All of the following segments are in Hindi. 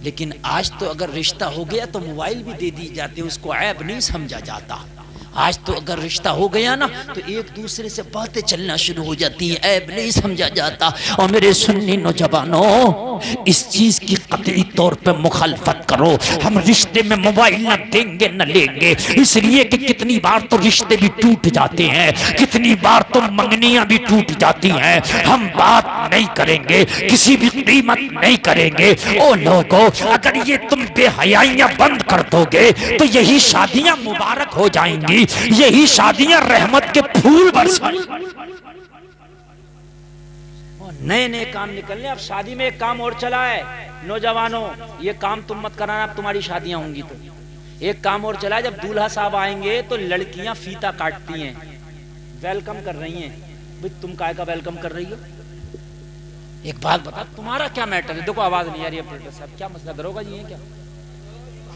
लेकिन आज तो अगर रिश्ता हो गया तो मोबाइल भी दे दी जाते, उसको ऐब नहीं समझा जाता। आज तो अगर रिश्ता हो गया ना तो एक दूसरे से बातें चलना शुरू हो जाती हैं, ऐब नहीं समझा जाता। और मेरे सुन्नी नौजवानों, इस चीज की कतई तौर पे मुखालफत करो। हम रिश्ते में मोबाइल न देंगे न लेंगे, इसलिए कि कितनी बार तो रिश्ते भी टूट जाते हैं, कितनी बार तो मंगनियां भी टूट जाती हैं। हम बात नहीं करेंगे, किसी भी कीमत नहीं करेंगे। ओ लोगों, अगर ये तुम बेहयाइयां बंद कर दोगे तो यही शादियां मुबारक हो जाएंगी, यही शादियां रहमत के फूल बरसाएंगी। नए नए काम निकलने। अब शादी में एक काम और चला है, नौजवानों ये काम तुम मत कराना, अब तुम्हारी शादियां होंगी तो एक काम और चला है, जब दूल्हा साहब आएंगे तो लड़कियां फीता काटती हैं, वेलकम कर रही हैं। भाई तुम काय का वेलकम कर रही हो? एक बात बता, तुम्हारा क्या मैटर है? देखो आवाज नहीं आ रही है साहब, क्या मसला दरोगा जी है क्या?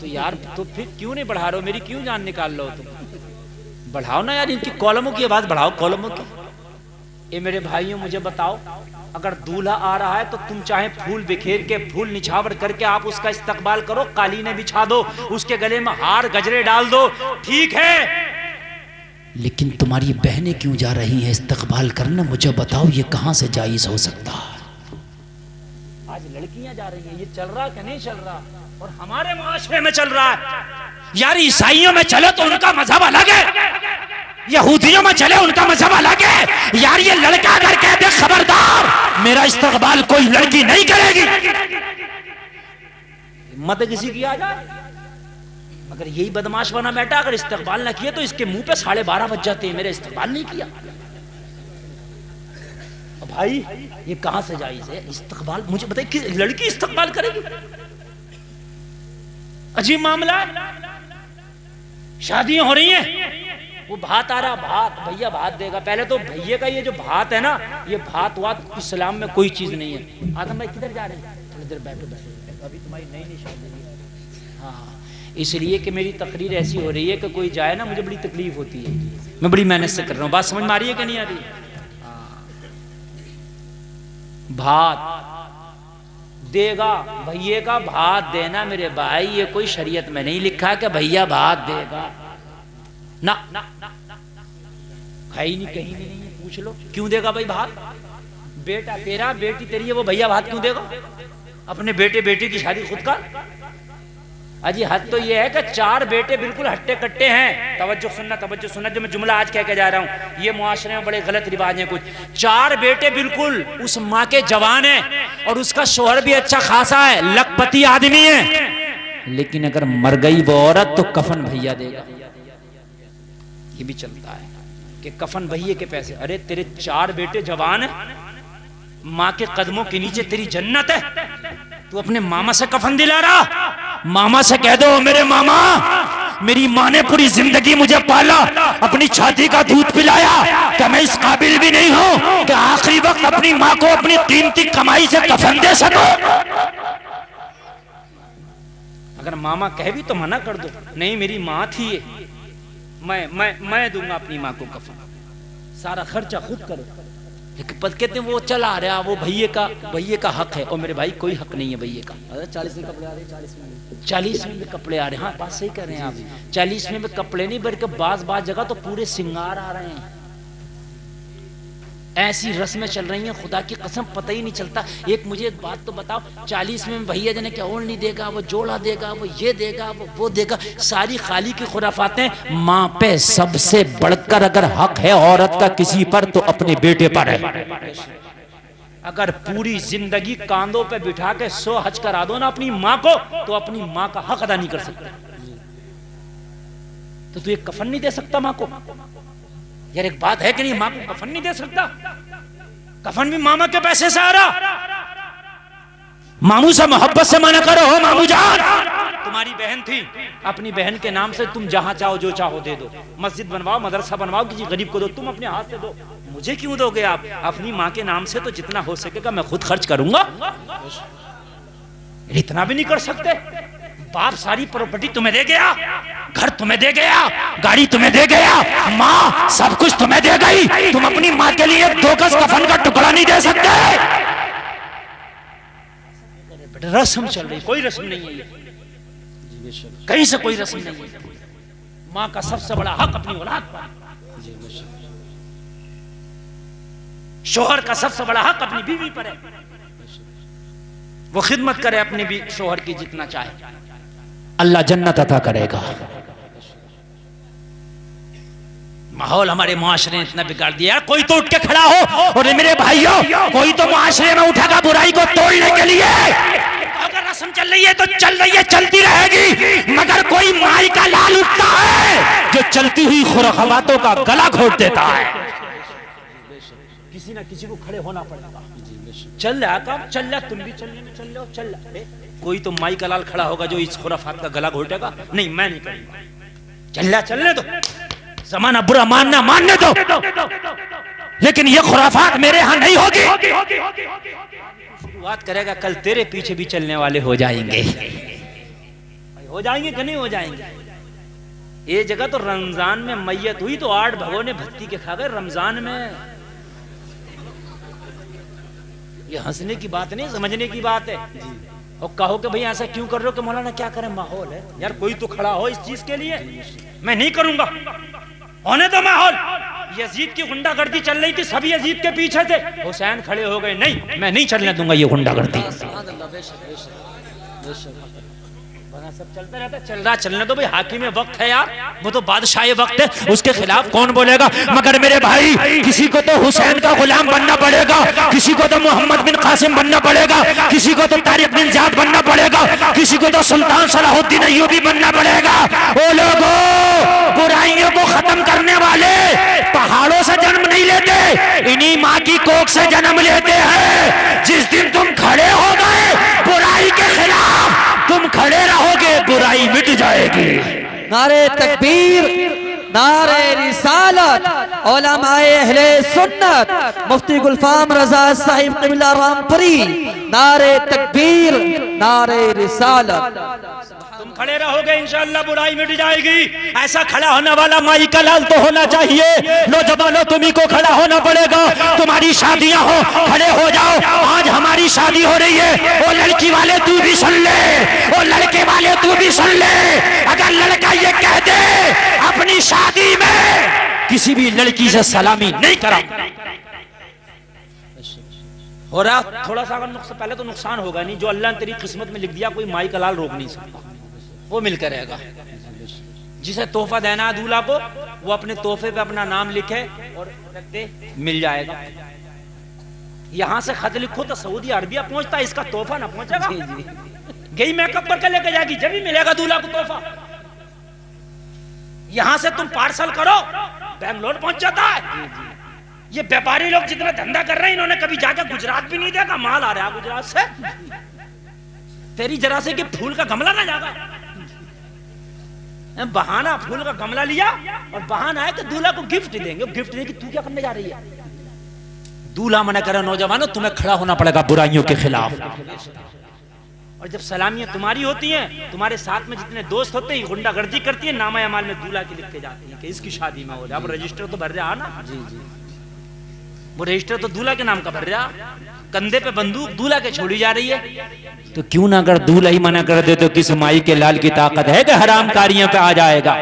तो यार तो फिर क्यों नहीं बढ़ा रहे हो? मेरी क्यों जान निकाल लो? तुम बढ़ाओ ना यार, इनकी कॉलमों की आवाज बढ़ाओ, कॉलमों की। ये मेरे भाइयों मुझे बताओ, अगर दूल्हा आ रहा है तो तुम चाहे फूल बिखेर के, फूल निछावर करके आप उसका इस्तकबाल करो, कालीने बिछा दो, उसके गले में हार गजरे डाल दो, ठीक है। लेकिन तुम्हारी बहनें क्यों जा रही हैं इस्तकबाल करना? मुझे बताओ, ये कहां से जायज हो सकता है? आज लड़कियां जा रही हैं, ये चल रहा कि नहीं चल रहा? और हमारे मुआशरे में चल रहा है। यार ईसाइयों में चले तो उनका मजहब अलग है, यहूदियों में चले उनका मजहब अलग है। यार ये लड़का अगर कह दे खबरदार मेरा इस्तकबाल कोई लड़की नहीं करेगी, हिम्मत किसी की आ जाए। अगर यही बदमाश बना बैठा, अगर इस्तकबाल ना किया तो इसके मुंह पे 12:30 बज जाते हैं, मेरा इस्तकबाल नहीं किया। भाई ये कहां से जायज है इस्तकबाल? मुझे बताइए कि लड़की इस्तकबाल करेगी? अजीब मामला है। शादियां हो रही हैं, वो भात आ रहा, भात भैया भात देगा। पहले तो भैया का ये जो भात है ना, ये भात वात इस्लाम में कोई चीज नहीं है। आदम भाई किधर जा रहे हैं? थोड़ी देर बैठो बैठो, अभी तुम्हारी नई नई शादी है। हाँ, इसलिए कि मेरी तकरीर ऐसी हो रही है कि कोई जाए ना, मुझे बड़ी तकलीफ होती है, मैं बड़ी मेहनत से कर रहा हूँ। बात समझ में आ रही है कि नहीं आ रही? भात देगा, भैया का भात देना मेरे भाई, ये कोई शरीयत में नहीं लिखा कि भैया भात देगा ना, है ही नहीं, कहीं भी नहीं है। पूछ लो क्यों देगा भाई भात? बेटा तेरा, बेटी तेरी है, वो भैया भात क्यों देगा? अपने बेटे बेटी की शादी खुद कर। अजी हद तो ये है कि 4 बेटे बिल्कुल हट्टे कट्टे हैं। तवज्जो सुनना, जो मैं जुमला आज कह के जा रहा हूँ, ये मुआशरे में बड़े गलत रिवाज हैं कुछ। 4 बेटे बिल्कुल उस माँ के जवान हैं और उसका शोहर भी अच्छा खासा है, लखपति आदमी है, लेकिन अगर मर गई वो औरत तो कफन भैया देगा। ये भी चलता है कि कफन भैया के पैसे। अरे तेरे 4 बेटे जवान है, माँ के कदमों के नीचे तेरी जन्नत है, तू अपने मामा से कफन दिला रहा। मामा से कह दो, मेरे मामा, मेरी माँ ने पूरी जिंदगी मुझे पाला, अपनी छाती का दूध पिलाया, क्या मैं इस काबिल भी नहीं हूँ कि आखिरी वक्त अपनी माँ को अपनी कीमती कमाई से कफन दे सकूं? अगर मामा कह भी तो मना कर दो, नहीं मेरी माँ थी ये, मैं दूंगा अपनी माँ को कफन, सारा खर्चा खुद करो। कहते हैं वो चला आ रहा, वो भैये का हक है। और मेरे भाई कोई हक नहीं है भैये का। 40 में कपड़े आ रहे, 40 में कपड़े आ रहे हैं। हाँ बात सही कर रहे हैं आप, 40 में कपड़े नहीं बल्कि बाज जगह तो पूरे सिंगार आ रहे हैं। ऐसी रस्में चल रही हैं, खुदा की कसम पता ही नहीं चलता। एक मुझे एक बात तो बताओ, 40 में भैया जने क्या ओढ़नी देगा, वो जोड़ा देगा, वो ये देगा, वो देगा, सारी खाली की खुराफातें। माँ पे सबसे बढ़कर अगर हक है औरत का किसी पर तो अपने बेटे पर है। अगर पूरी जिंदगी कांधों पे बिठा के 100 हज करा दो ना अपनी माँ को, तो अपनी माँ का हक अदा नहीं कर सकता। तो तू एक कफन नहीं दे सकता माँ को? यार एक बात है कि नहीं, माँ को कफन नहीं दे सकता? कफन भी मामा के पैसे से आ रहा। मामू से मोहब्बत से मना करो, हो मामू जान, तुम्हारी बहन थी, अपनी बहन के नाम से तुम जहां चाहो जो चाहो दे दो, मस्जिद बनवाओ, मदरसा बनवाओ, किसी गरीब को दो, तुम अपने हाथ से दो, मुझे क्यों दोगे आप? अपनी माँ के नाम से तो जितना हो सकेगा मैं खुद खर्च करूंगा। इतना भी नहीं कर सकते? बाप सारी प्रॉपर्टी तुम्हें दे गया, घर तुम्हें दे गया, गाड़ी तुम्हें दे गया, माँ सब कुछ तुम्हें दे गई, तुम अपनी माँ के लिए 2 गज कफन का टुकड़ा नहीं दे सकते? रस्म चल रही, कोई रस्म नहीं है ये, कहीं से कोई रस्म नहीं है। माँ का सबसे बड़ा हक अपनी औलाद पर, शोहर का सबसे बड़ा हक अपनी बीवी पर है, वो खिदमत करे अपनी भी शोहर की जितना चाहे, अल्लाह जन्नत अता करेगा। माहौल हमारे मुआशरे ने इतना बिगाड़ दिया, कोई तो उठ के खड़ा हो और मेरे भाइयों कोई तो मुआशरे में उठेगा बुराई को तोड़ने के लिए। अगर रस्म चल रही है तो चल रही है, चलती रहेगी, मगर कोई माई का लाल उठता है जो चलती हुई खुराफातों का गला घोट देता है। किसी ना किसी को खड़े होना पड़ेगा। चल रहा काम चल रहा, तुम भी चलने में चल रहे हो, चल रहा। कोई तो माई का लाल खड़ा होगा जो इस खुराफात का गला घोटेगा, नहीं मैं नहीं करूंगा। चल रहा चलने दो, जमाना बुरा मानना मानने दो, लेकिन ये खुराफात मेरे यहां नहीं होगी। शुरुआत करेगा, कल तेरे पीछे भी चलने वाले हो जाएंगे। हो जाएंगे कि नहीं हो जाएंगे? ये जगह तो रमजान में मैयत हुई तो 8 भगोने भत्ती के खा गए रमजान में। ये हंसने की बात नहीं, समझने की बात है। और कहो कि भाई ऐसा क्यों कर रहे हो कि मौलाना क्या करें, माहौल है यार, कोई तो खड़ा हो इस चीज के लिए। मैं नहीं करूंगा, होने दो माहौल। यजीद की गुंडागर्दी चल रही थी, सभी यजीद के पीछे थे, हुसैन खड़े हो गए, नहीं मैं नहीं चलने दूंगा ये गुंडागर्दी। सब चलता रहता, चल रहा चलने दो भाई, हाकिम वक्त है यार, वो तो बादशाह वक्त है, उसके खिलाफ कौन बोलेगा। मगर मेरे भाई किसी को तो हुसैन का गुलाम बनना पड़ेगा, किसी को तो मोहम्मद बिन कासिम बनना पड़ेगा, किसी को तो तारिक बिन ज़ियाद बनना पड़ेगा, किसी को तो सुल्तान सलाहुद्दीन अय्यूबी बनना पड़ेगा। ओ लोगों, बुराइयों को खत्म करने वाले पहाड़ों से जन्म नहीं लेते, इन्हीं माँ की कोख से जन्म लेते हैं। जिस दिन तुम खड़े हो गए बुराई के खिलाफ, तुम खड़े रहोगे, बुराई मिट जाएगी। नारे तकबीर, नारे रिसालत, उलमाए अहले सुन्नत, मुफ्ती गुलफाम रजा साहिब क़िबला रामपुरी, नारे तकबीर, नारे रिसालत। तुम खड़े रहोगे इंशाअल्लाह बुराई मिट जाएगी। ऐसा खड़ा होने वाला माई का लाल तो होना चाहिए। नौजवानों तुम्ही को खड़ा होना पड़ेगा, तुम्हारी शादियां हो, खड़े हो जाओ। आज हमारी शादी हो रही है, वो लड़की वाले तू भी सुन ले, वो लड़के वाले तू भी सुन ले। अगर लड़का ये कह दे अपनी शादी में किसी भी लड़की से सलामी नहीं करा, हो रहा थोड़ा सा अगर पहले तो नुकसान होगा नहीं, जो अल्लाह ने तेरी किस्मत में लिख दिया कोई माई का लाल रोक नहीं सकता, वो मिल कर रहेगा। जिसे तोहफा देना है दूल्हा को, वो अपने तोहफे पे अपना नाम लिखे और रख दे, मिल जाएगा। यहां से खत लिखो तो सऊदी अरबिया पहुंचता, इसका तोहफा ना पहुंचेगा। गई मेकअप करके लेके जाएगी, जब भी मिलेगा दूल्हा को तोहफा। यहां से तुम पार्सल करो, बेंगलोर पहुंच जाता है। ये व्यापारी लोग जितना धंधा कर रहे हैं, इन्होंने कभी जाकर गुजरात भी नहीं देखा, माल आ रहा है गुजरात से। तेरी जरा से कि फूल का गमला ना जागा, बहाना फूल का गमला लिया और बहाना है कि दूल्हा को गिफ्ट देंगे। गिफ्ट देंगे, तू क्या करने जा रही है? दूल्हा मना करे, नौजवानों तुम्हें खड़ा होना पड़ेगा बुराइयों के खिलाफ। और जब सलामियां तुम्हारी होती हैं, तुम्हारे साथ में जितने दोस्त होते हैं गुंडागर्दी करती है, नामा अमाल में दूल्हा की लिख के जाती है कि इसकी शादी में हो रहा है। अब रजिस्टर तो भर रहा ना, वो रजिस्टर तो दूल्हा के नाम का भर रहा, कंधे पे बंदूक दूल्हा के छोड़ी जा रही है। तो क्यों ना अगर दूल्हा ही मना कर दे तो किस माई के लाल की ताकत है कि हरामकारियों पे आ जाएगा।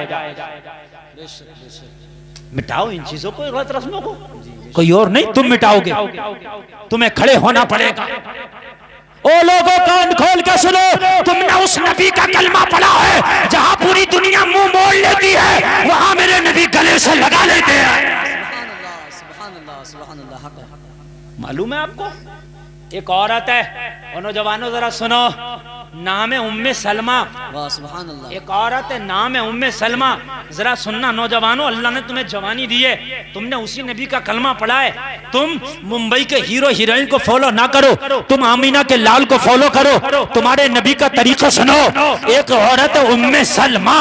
मिटाओ इन चीजों को, गलत रस्मों को, कोई और नहीं तुम मिटाओगे, तुम्हें खड़े होना पड़ेगा। ओ लोगों कान खोल के सुनो, तुमने उस नबी का कलमा पढ़ा है जहां पूरी दुनिया मुंह मोड़ लेती है, वहां मेरे नबी गले से लगा लेते हैं। मालूम है आपको, एक औरत है, और नौजवानों जरा सुनो, नाम है उम्मे सलमा। एक औरत है, नाम है उम्मे सलमा। जरा सुनना नौजवानों, अल्लाह ने तुम्हें जवानी दी है, तुमने उसी नबी का कलमा पढ़ा है। तुम मुंबई के हीरो हीरोइन को फॉलो ना करो, तुम आमीना के लाल को फॉलो करो, तुम्हारे नबी का तरीका सुनो। एक औरत है उम्मे सलमा,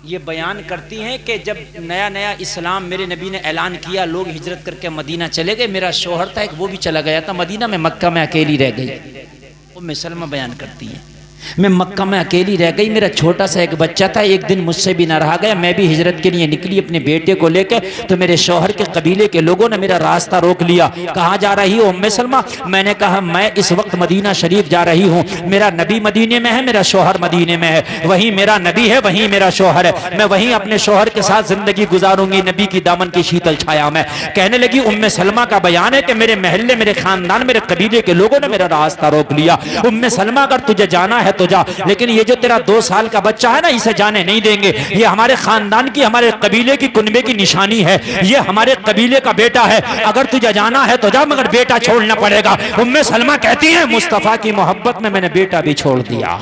ये बयान करती हैं कि जब नया नया इस्लाम मेरे नबी ने ऐलान किया, लोग हिजरत करके मदीना चले गए, मेरा शौहर था एक, वो भी चला गया था मदीना में, मक्का में अकेली रह गई। उम्मे सलमा बयान करती हैं, मैं मक्का में अकेली रह गई, मेरा छोटा सा एक बच्चा था, एक दिन मुझसे भी ना रहा गया, मैं भी हिजरत के लिए निकली अपने बेटे को लेकर। तो मेरे शौहर के कबीले के लोगों ने मेरा रास्ता रोक लिया। कहाँ जा रही हो उम्मे सलमा? मैंने कहा मैं इस वक्त मदीना शरीफ जा रही हूँ। मेरा नबी मदीने में है, मेरा शौहर मदीने में है, वहीं मेरा नबी है, वहीं मेरा शौहर है, मैं वहीं अपने शौहर के साथ जिंदगी गुजारूंगी नबी की दामन की शीतल छाया में। कहने लगी उम्मे सलमा का बयान है कि मेरे महल्ले, मेरे खानदान, मेरे कबीले के लोगों ने मेरा रास्ता रोक लिया। उम्मे सलमा अगर तुझे जाना है तो जा, लेकिन ये जो तेरा 2 साल का बच्चा है ना, इसे जाने नहीं देंगे। ये हमारे खानदान की, हमारे कबीले की, कुनबे की निशानी है, ये हमारे कबीले का बेटा है। अगर तुझे जाना है तो जा, मगर बेटा छोड़ना पड़ेगा। उम्मे सलमा कहती है मुस्तफा की मोहब्बत में मैंने बेटा भी छोड़ दिया।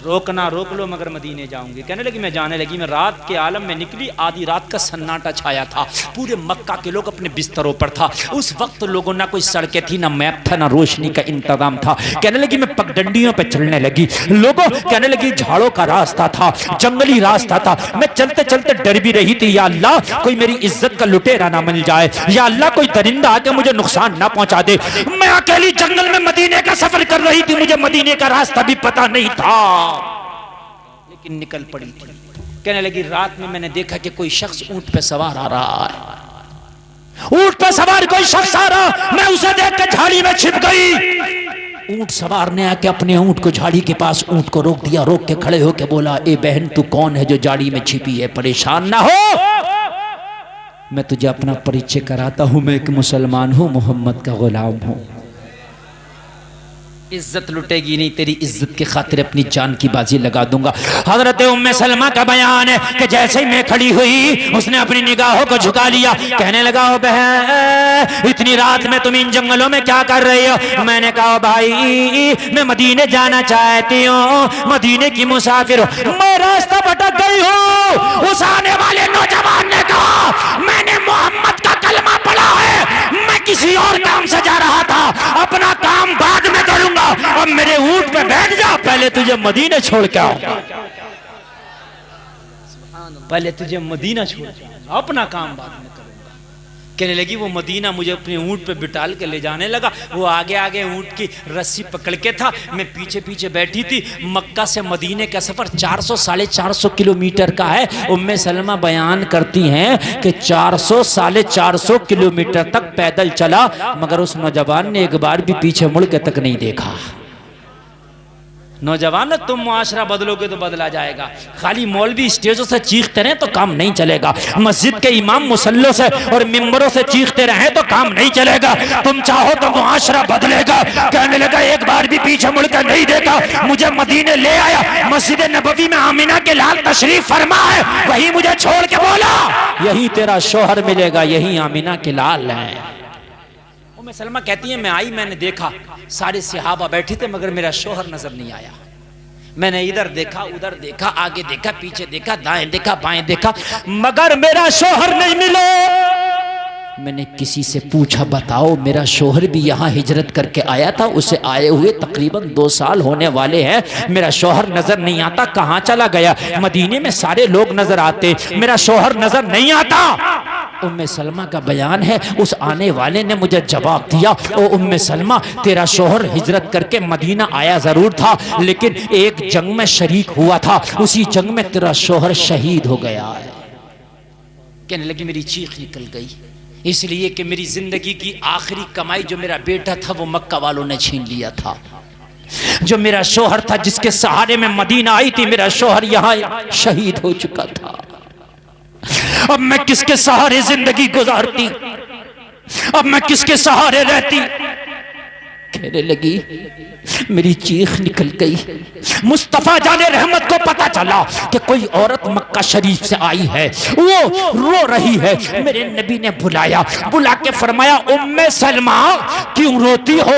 रोकना रोक लो मगर मदीने जाऊंगी। कहने लगी मैं जाने लगी। मैं रात के आलम में निकली, आधी रात का सन्नाटा छाया था, पूरे मक्का के लोग अपने बिस्तरों पर था। उस वक्त लोगों ना कोई सड़कें थी, ना मैप था, ना रोशनी का इंतजाम था। कहने लगी मैं पगडंडियों पे चलने लगी। लोगों कहने लगी झाड़ों का रास्ता था, जंगली रास्ता था। मैं चलते चलते डर भी रही थी, या अल्लाह कोई मेरी इज्जत का लुटेरा ना मिल जाए, या अल्लाह कोई दरिंदा आके मुझे नुकसान ना पहुंचा दे। मैं अकेली जंगल में मदीने का सफर कर रही थी, मुझे मदीने का रास्ता भी पता नहीं था, लेकिन निकल पड़ी थी। कहने लगी रात में मैंने देखा कि कोई शख्स ऊंट पे सवार आ रहा है, ऊंट पे सवार कोई शख्स आ रहा, मैं उसे देख के झाड़ी में छिप गई। ऊंट सवार ने आके अपने ऊंट को झाड़ी के पास ऊंट को रोक दिया, रोक के खड़े होके बोला ए बहन तू कौन है जो झाड़ी में छिपी है? परेशान ना हो, मैं तुझे अपना परिचय कराता हूं, मैं एक मुसलमान हूं, मोहम्मद का गुलाम हूं। इज्जत लुटेगी नहीं, तेरी इज्जत की खातिर अपनी जान की बाजी लगा दूंगा। हजरत उम्मे सलमा का बयान है कि जैसे ही मैं खड़ी हुई उसने अपनी निगाहों को झुका लिया। कहने लगा ओ बहन इतनी रात में तुम इन जंगलों में क्या कर रही हो? मैंने कहा भाई मैं मदीने जाना चाहती हूँ, मदीने की मुसाफिर हूँ, मैं रास्ता भटक गई हूँ। उस आने वाले नौजवान ने कहा मैंने मोहम्मद का कलमा पढ़ा है, मैं किसी और काम से जा रहा था, अपना काम बाद में करूंगा, अब मेरे ऊंट पे बैठ जा, पहले तुझे मदीने छोड़ के आओ, पहले तुझे मदीना छोड़ के आओ, अपना काम बाद में करूंगा। कहने लगी वो मदीना मुझे अपने ऊंट पे बिठाल के ले जाने लगा। वो आगे आगे ऊंट की रस्सी पकड़ के था, मैं पीछे पीछे बैठी थी। मक्का से मदीने का सफर 400-450 किलोमीटर का है। उम्मे सलमा बयान करती हैं कि 400-450 किलोमीटर तक पैदल चला, मगर उस नौजवान ने एक बार भी पीछे मुड़ के तक नहीं देखा। नौजवान तुम मुआशरा बदलोगे तो बदला जाएगा, खाली मौलवी स्टेजों से चीखते रहे तो काम नहीं चलेगा, मस्जिद के इमाम मुसल्लों से और मिंबरों से चीखते रहे तो काम नहीं चलेगा, तुम चाहो तो मुआशरा बदलेगा। कहने लगा एक बार भी पीछे मुड़कर नहीं देखा, मुझे मदीने ले आया, मस्जिद नबवी में आमिना के लाल तशरीफ फरमा है, वही मुझे छोड़ के बोला यही तेरा शौहर मिलेगा, यही आमिना के लाल है। उम्मे सलमा कहती है मैं आई, मैंने देखा सारे सहाबा बैठे थे, मगर मेरा शौहर नजर नहीं आया। मैंने इधर देखा, उधर देखा, आगे देखा, पीछे देखा, दाएं देखा, बाएं देखा, मगर मेरा शौहर नहीं मिला। मैंने किसी से पूछा बताओ मेरा शौहर भी यहाँ हिजरत करके आया था, उसे आए हुए तकरीबन 2 साल होने वाले हैं, मेरा शौहर नजर नहीं आता, कहाँ चला गया? मदीने में सारे लोग नजर आते, मेरा शौहर नजर नहीं आता। उम्मे सलमा का बयान है उस आने वाले ने मुझे जवाब दिया ओ उम्मे सलमा तेरा शौहर हिजरत करके मदीना आया जरूर था, लेकिन एक जंग में शरीक हुआ था, उसी जंग में तेरा शौहर शहीद हो गया है। कहने लगी मेरी चीख निकल गई, इसलिए कि मेरी जिंदगी की आखिरी कमाई जो मेरा बेटा था वो मक्का वालों ने छीन लिया था। जो मेरा शौहर था जिसके सहारे में मदीना आई थी, मेरा शौहर यहाँ शहीद हो चुका था। अब मैं किसके सहारे जिंदगी गुजारती, अब मैं किसके सहारे रहती? कहने लगी मेरी चीख निकल गई। मुस्तफा जाने रहमत को पता चला कि कोई औरत मक्का शरीफ से आई है, वो रो रही है। मेरे नबी ने बुला के फरमाया उम्मे सलमा क्यों रोती हो?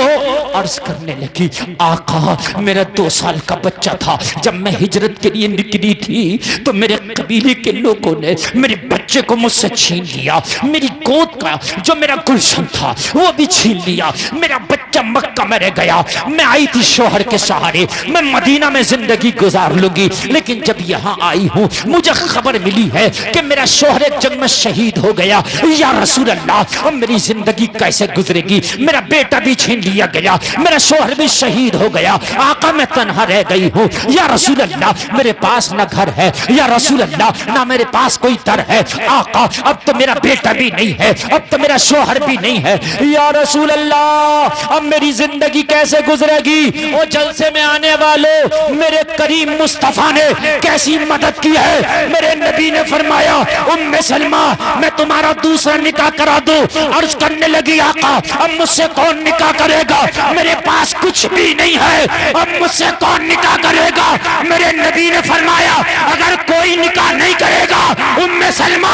अर्ज करने लगी आका मेरा 2 साल का बच्चा था, जब मैं हिजरत के लिए निकली थी तो मेरे कबीले के लोगों ने मेरे बच्चे को मुझसे छीन लिया, मेरी गोद का जो मेरा गुलशन था वो भी छीन लिया, मेरा बच्चा मक्का में रह गया, मैं आई थी शोहर के सहारे, मैं मदीना में जिंदगी गुजार लूंगी, लेकिन जब यहाँ आई हूँ मुझे खबर मिली है कि मेरा शोहर एक जंग में शहीद हो गया। या रसूल अल्लाह, अब मेरी जिंदगी कैसे गुजरेगी? मेरा बेटा भी छीन लिया गया, मेरा शोहर भी शहीद हो गया, आका मैं तन्हा रह गई हूँ। या रसूल अल्लाह, मेरे पास न घर है, या रसूल अल्लाह ना मेरे पास कोई दर है। आका अब तो मेरा बेटा भी नहीं है, अब तो मेरा शोहर भी नहीं है। या रसूल अल्लाह, अब मेरी जिंदगी कैसे गुजरेगी? वो जलसे में आने वालों, मेरे करीम मुस्तफा ने कैसी मदद की है। मेरे नबी ने फरमाया, उम्मे सलमा मैं तुम्हारा दूसरा निकाह करा दूं। अर्ज करने लगी, आका अब मुझसे कौन निकाह करेगा? मेरे पास कुछ भी नहीं है, अब मुझसे कौन निकाह करेगा? मेरे नबी ने फरमाया, अगर कोई निकाह नहीं करेगा उम्मे सलमा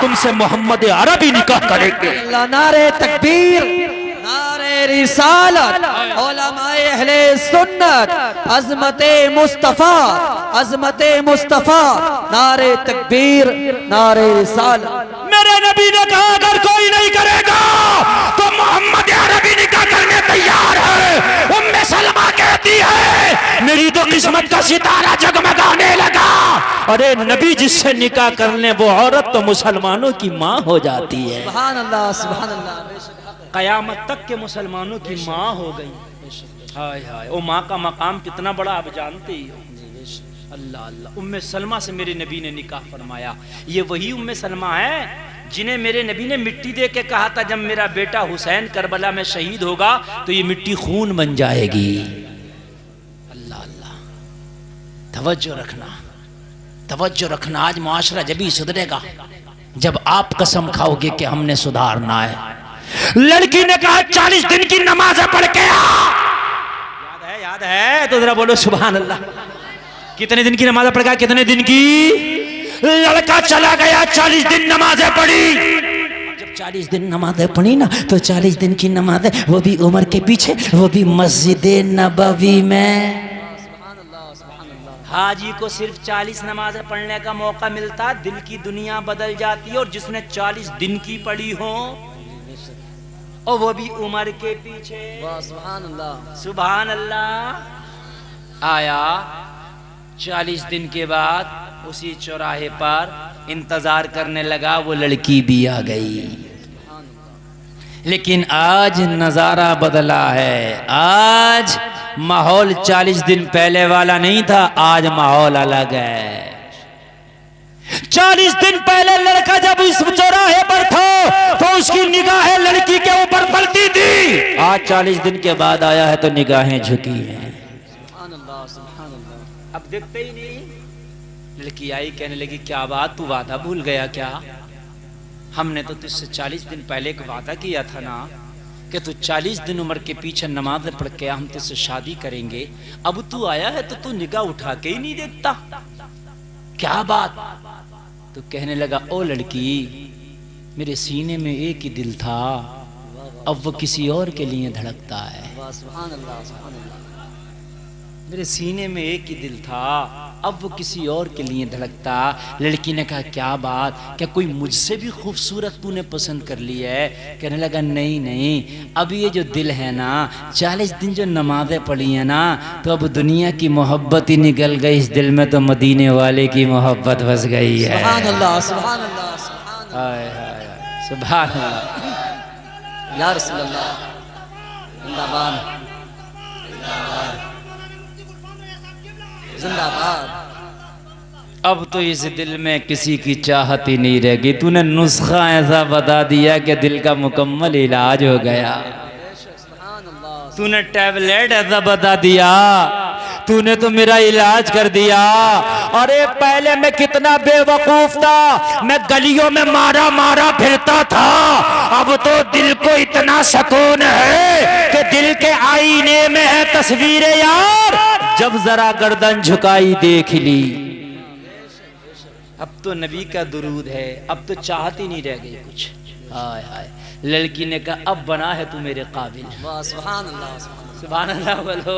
तुमसे मोहम्मद अरबी निकाह करेंगे। नारे तकबीर, नारे रिसालत, उलमाए अहले सुन्नत, अज़मते मुस्तफा, अज़मते मुस्तफा, नारे तकबीर, नारे रिसालत। मेरे नबी ने कहा, अगर कोई नहीं करेगा तो मोहम्मद अरबी निकाह करने तैयार है। उम्मे सलमा कहती है, मेरी तो किस्मत का सितारा जगमगाने लगा। अरे नबी जिससे निकाह कर ले वो औरत तो मुसलमानों की माँ हो जाती है। सुभान अल्लाह, सुभान अल्लाह। कयामत तक के मुसलमानों की माँ हो गई। हाय हाय, वो माँ का मकाम कितना बड़ा आप जानते ही हो। अल्लाह अल्लाह। उम्मे सलमा से मेरे नबी ने निकाह फरमाया। ये वही उम्मे सलमा है जिन्हें मेरे नबी ने मिट्टी दे के कहा था, जब मेरा बेटा हुसैन करबला में शहीद होगा तो ये मिट्टी खून बन जाएगी। अल्लाह अल्लाह। तवज्जो रखना, तवज्जो रखना। आज मुआशरा जब ही सुधरेगा जब आप कसम खाओगे कि हमने सुधारना है। लड़की ने कहा, 40 दिन की नमाज पढ़ के आ। याद है, याद है तो जरा बोलो सुभान अल्लाह। कितने दिन की नमाज पढ़ गया? कितने दिन की? लड़का चला गया, 40 दिन नमाजें पढ़ी। जब 40 दिन नमाजें पढ़ी ना तो 40 दिन की नमाजें, वो भी उमर के पीछे, वो भी मस्जिद नबवी में। हाजी को सिर्फ 40 नमाजें पढ़ने का मौका मिलता, दिल की दुनिया बदल जाती। और जिसने 40 दिन की पढ़ी हो और वो भी उमर के पीछे, सुभान अल्लाह, सुभान अल्लाह। आया 40 दिन के बाद उसी चौराहे पर इंतजार करने लगा, वो लड़की भी आ गई। लेकिन आज नजारा बदला है। आज माहौल 40 दिन पहले वाला नहीं था, आज माहौल अलग है। 40 दिन पहले लड़का जब इस चौराहे पर था तो उसकी निगाहें लड़की के ऊपर पलती थी। आज 40 दिन के बाद आया है तो निगाहें झुकी हैं। अब देखते ही नहीं। लड़की आई, कहने लगी, क्या बात, तू वादा भूल गया क्या? हमने तो तुझसे 40 दिन पहले एक वादा किया था ना कि तू 40 दिन उम्र के पीछे नमाज पढ़ के हम तुझसे शादी करेंगे। अब तू आया है तो तू निगाह उठा के ही नहीं देखता, क्या बात? तो कहने लगा, ओ लड़की, मेरे सीने में एक ही दिल था, अब वो किसी और के लिए धड़कता है। मेरे सीने में एक ही दिल था, अब वो किसी और के लिए धड़कता। लड़की ने कहा, क्या बात, क्या कोई मुझसे भी खूबसूरत तूने पसंद कर ली है? कहने लगा, नहीं नहीं, अब ये जो दिल है ना, 40 दिन जो नमाजें पढ़ी है ना, तो अब दुनिया की मोहब्बत ही निकल गई, इस दिल में तो मदीने वाले की मोहब्बत बस गई है। सुभान अल्लाह, सुभान अल्लाह, सुभान अल्लाह, सुभान अल्लाह। या रसूल अल्लाह, जिंदाबाद, जिंदाबाद। अब तो इस दिल में किसी की चाहत ही नहीं रहेगी। तूने नुस्खा ऐसा बता दिया कि दिल का मुकम्मल इलाज हो गया। तूने टैबलेट ऐसा बता दिया, तूने तो मेरा इलाज कर दिया। अरे पहले मैं कितना बेवकूफ था, मैं गलियों में मारा मारा फिरता था, अब तो दिल को इतना सुकून है कि दिल के आईने में है तस्वीरें यार, जब जरा गर्दन झुकाई देख ली। अब तो नबी का दुरूद है, अब तो चाहत ही नहीं रह गई कुछ। हाय हाय। लड़की ने कहा, अब बना है तू मेरे काबिल। सुभान अल्लाह, सुभान अल्लाह बोलो।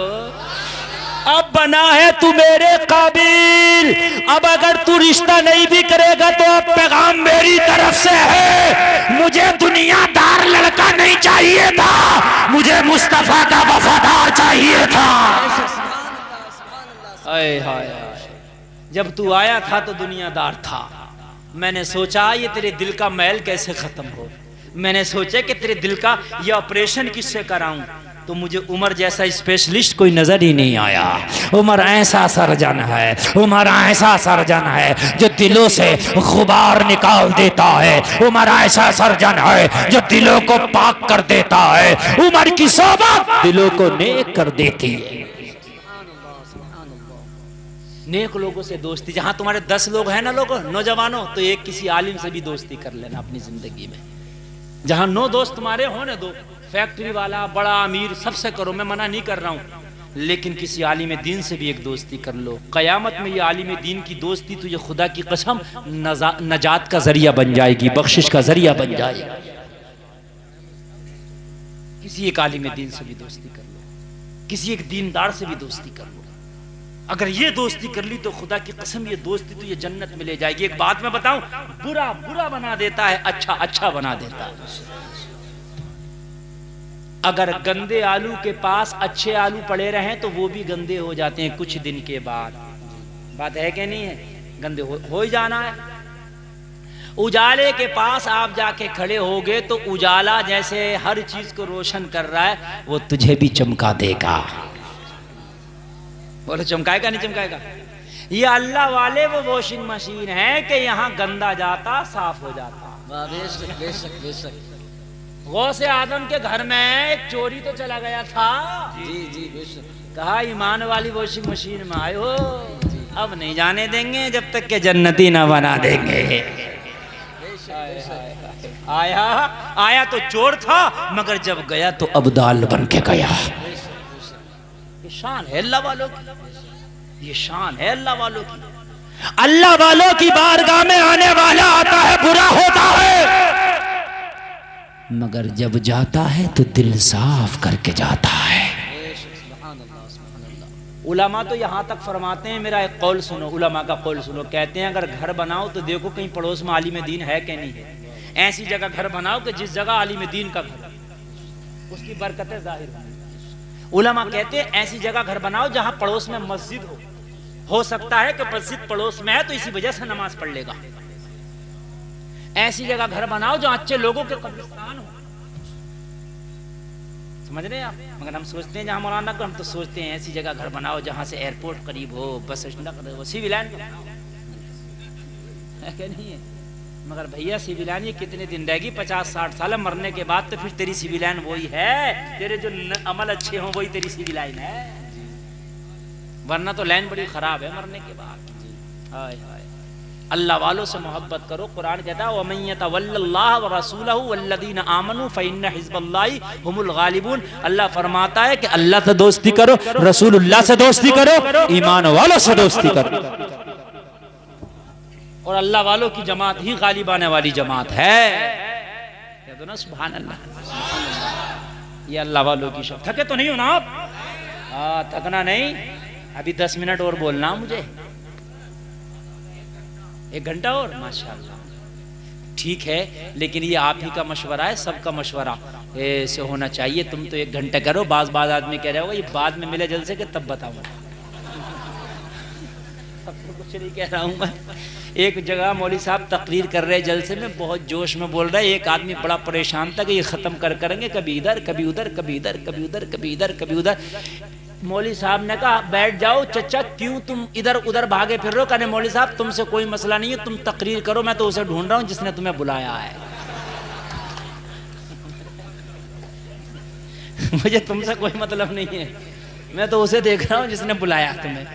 अब बना है तू मेरे काबिल, अब अगर तू रिश्ता नहीं भी करेगा तो अब पैगाम मेरी तरफ से है। मुझे दुनियादार लड़का नहीं चाहिए था, मुझे मुस्तफा का वफादार चाहिए था। हाय हाय हाय, जब तू आया था तो दुनियादार था। मैंने सोचा ये तेरे दिल का मैल कैसे खत्म हो, मैंने सोचा कि तेरे दिल का ये ऑपरेशन किससे कराऊं, तो मुझे उमर जैसा स्पेशलिस्ट कोई नजर ही नहीं आया। उमर ऐसा सर्जन है, उमर ऐसा सर्जन है जो दिलों से गुबार निकाल देता है। उमर ऐसा सर्जन है जो दिलों को पाक कर देता है। उमर की सोबत दिलों को नेक कर देती है। नेक लोगों से दोस्ती, जहां तुम्हारे 10 लोग हैं ना लोगों नौजवानों, तो एक किसी आलिम से भी दोस्ती कर लेना अपनी जिंदगी में। जहां 9 दोस्त तुम्हारे हो ना, 2 फैक्ट्री वाला, बड़ा अमीर, सबसे करो, मैं मना नहीं कर रहा हूं, लेकिन किसी आलिम दीन से भी एक दोस्ती कर लो। कयामत में ये आलिम दीन की दोस्ती तुझे खुदा की कसम नजात का जरिया बन जाएगी, बख्शिश का जरिया बन जाएगी। किसी एक आलिम दीन से भी दोस्ती कर लो, किसी एक दीनदार से भी दोस्ती कर लो। अगर ये दोस्ती कर ली तो खुदा की कसम ये दोस्ती तुझे जन्नत में ले जाएगी। एक बात मैं बताऊं, बुरा बुरा बना देता है, अच्छा अच्छा बना देता है। अगर गंदे आलू के पास अच्छे आलू पड़े रहें तो वो भी गंदे हो जाते हैं कुछ दिन के बाद। बात है कि नहीं है? गंदे हो ही जाना है। उजाले के पास आप जाके खड़े होगे तो उजाला जैसे हर चीज को रोशन कर रहा है, वो तुझे भी चमका देगा। बोलो चमकाएगा नहीं चमकाएगा? ये अल्लाह वाले वो वॉशिंग मशीन है कि यहाँ गंदा जाता साफ हो जाता। बेशक बेशक बेशक। गौसे आदम के घर में एक चोरी तो चला गया था, जी जी बेशक। कहा ईमान वाली वॉशिंग मशीन में आए हो, अब नहीं जाने देंगे जब तक के जन्नती ना बना देंगे। आया आया तो चोर था, मगर जब गया तो अब्दाल बन के गया। ये शान है अल्लाह वालों की, ये शान है अल्लाह वालों की। अल्लाह वालों की बारगाह में आने वाला आता है, बुरा होता है, मगर जब जाता है तो दिल साफ करके जाता है। उलमा तो यहाँ तक फरमाते हैं, मेरा एक कौल सुनो, उलमा का कौल सुनो, कहते हैं अगर घर बनाओ तो देखो कहीं पड़ोस में आलिम दीन है कि नहीं है। ऐसी जगह घर बनाओ कि जिस जगह आलिम दीन का घर, उसकी बरकतें जाहिर हों। उलमा कहते हैं ऐसी जगह घर बनाओ जहां पड़ोस में मस्जिद हो सकता है कि मस्जिद पड़ोस में है तो इसी वजह से नमाज पढ़ लेगा। ऐसी जगह घर बनाओ जहां अच्छे लोगों के कब्रिस्तान हो। समझ रहे हैं आप? मगर हम सोचते हैं जहां मौलाना को, हम तो सोचते हैं ऐसी जगह घर बनाओ जहां से एयरपोर्ट करीब हो, बस स्टैंड हो, सिविल लाइन है क्या नहीं है? मगर भैया सिविल लाइन ये कितने दिन रहेगी? 50-60 साल, मरने के बाद तो फिर तेरी सिविल लाइन वही है, तेरे जो अमल अच्छे हों वही तेरी सिविल लाइन है, वरना तो लाइन बड़ी खराब है मरने के बाद। हाय हाय, अल्लाह वालों से मोहब्बत करो। कुरान कहता है वमन यतवल्लल्लाह व रसूलहु वल्लज़ीना आमनू फइन्न हिज़्बल्लाहि हुमुल गालिबून। अल्लाह फरमाता है कि अल्लाह से दोस्ती करो, रसूलुल्लाह से दोस्ती करो, ईमान वालों से दोस्ती करो, और अल्लाह वालों की जमात ही गालिब आने वाली जमात है। कह दो ना सुभान अल्लाह। ये अल्लाह वालों की शब्द। थके तो नहीं हो ना आप? थकना नहीं, अभी 10 मिनट और बोलना मुझे, 1 घंटा और, माशाअल्लाह ठीक है। लेकिन ये आप ही का मशवरा है, सबका मशवरा ऐसे होना चाहिए। तुम तो 1 घंटा करो, बाज आदमी कह रहे होगा ये बाद में मिले जलसे के तब बताऊंगा। कुछ नहीं कह रहा हूं मैं। एक जगह मौली साहब तकरीर कर रहे जलसे में, बहुत जोश में बोल रहे, एक आदमी बड़ा परेशान था कि ये खत्म करेंगे, कभी इधर कभी उधर, कभी इधर कभी उधर, कभी इधर कभी उधर। मौली साहब ने कहा बैठ जाओ चचा, क्यों तुम इधर उधर भागे फिर रहे हो? कहने मौली साहब तुमसे कोई मसला नहीं है, तुम तकरीर करो, मैं तो उसे ढूंढ रहा हूं जिसने तुम्हें बुलाया है। मुझे तुमसे कोई मतलब नहीं है, मैं तो उसे देख रहा हूं जिसने बुलाया तुम्हें।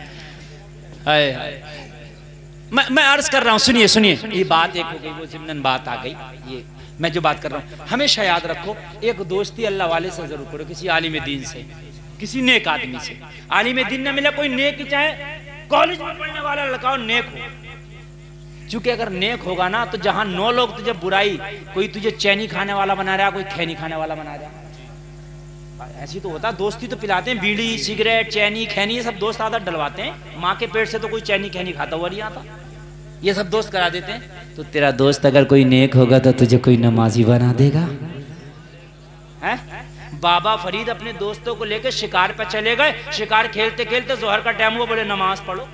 हाय हाय, मैं अर्ज कर रहा हूं, सुनिए सुनिए, ये बात एक हो गई, वो जिम्नन बात आ गई। ये मैं जो बात कर रहा हूं हमेशा याद रखो, एक दोस्ती अल्लाह वाले से जरूर करो, किसी आलिम दीन से, किसी नेक आदमी से। आलिम दीन न मिला कोई नेक, चाहे कॉलेज में पढ़ने वाला लड़का हो, नेक हो। क्योंकि अगर नेक होगा ना तो जहां 9 लोग तुझे बुराई, कोई तुझे चैनी खाने वाला बना रहा, कोई खैनी खाने वाला बना रहा, ऐसी तो होता है, दोस्ती तो पिलाते हैं, बीड़ी सिगरेट चैनी खैनी ये सब दोस्त आदत डलवाते हैं। माँ के पेट से तो कोई चैनी खैनी खाता हुआ नहीं आता, ये सब दोस्त करा देते हैं। तो तेरा दोस्त अगर कोई नेक होगा तो तुझे कोई नमाजी बना देगा है? बाबा फरीद अपने दोस्तों को लेकर शिकार पर चले गए, शिकार खेलते खेलते जोहर का टाइम हुआ, बोले नमाज पढ़ो।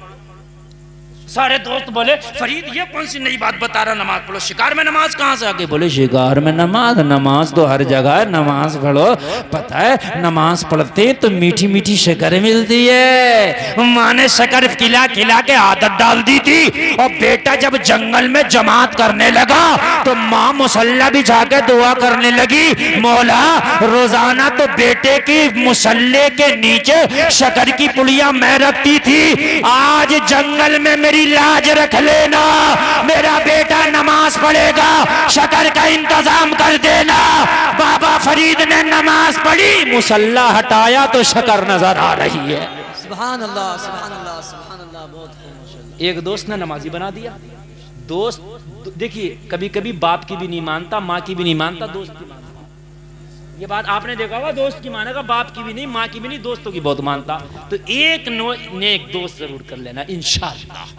सारे दोस्त बोले फरीद ये कौन सी नई बात बता रहा, नमाज पढ़ो। शिकार में नमाज कहाँ से आ गई? बोले शिकार में नमाज, नमाज तो हर जगह है, नमाज पढ़ो। पता है नमाज पढ़ते तो मीठी मीठी शक्कर मिलती है। माँ ने शक्कर खिला खिला के आदत डाल दी थी, और बेटा जब जंगल में जमात करने लगा तो माँ मुसल्ला बिछा के दुआ करने लगी, मौला रोजाना तो बेटे की मुसल्ले के नीचे शक्कर की पुड़िया मैं रखती थी, आज जंगल में मेरी लाज रख लेना, मेरा बेटा नमाज पढ़ेगा, शक्कर का इंतजाम कर देना। बाबा फरीद ने नमाज पढ़ी, मुसल्ला हटाया तो शक्कर नजर आ रही है। सुभान अल्लाह, सुभान अल्लाह, सुभान अल्लाह, बहुत खूब माशाअल्लाह। एक दोस्त ने नमाजी बना दिया। दोस्त देखिए कभी कभी बाप की भी नहीं मानता, माँ की भी नहीं मानता, दोस्त की मानता। ये बात आपने देखा होगा, दोस्त की मानेगा, बाप की भी नहीं, माँ की भी नहीं, दोस्तों की बहुत मानता। तो एक नेक दोस्त जरूर कर लेना इंशाअल्लाह।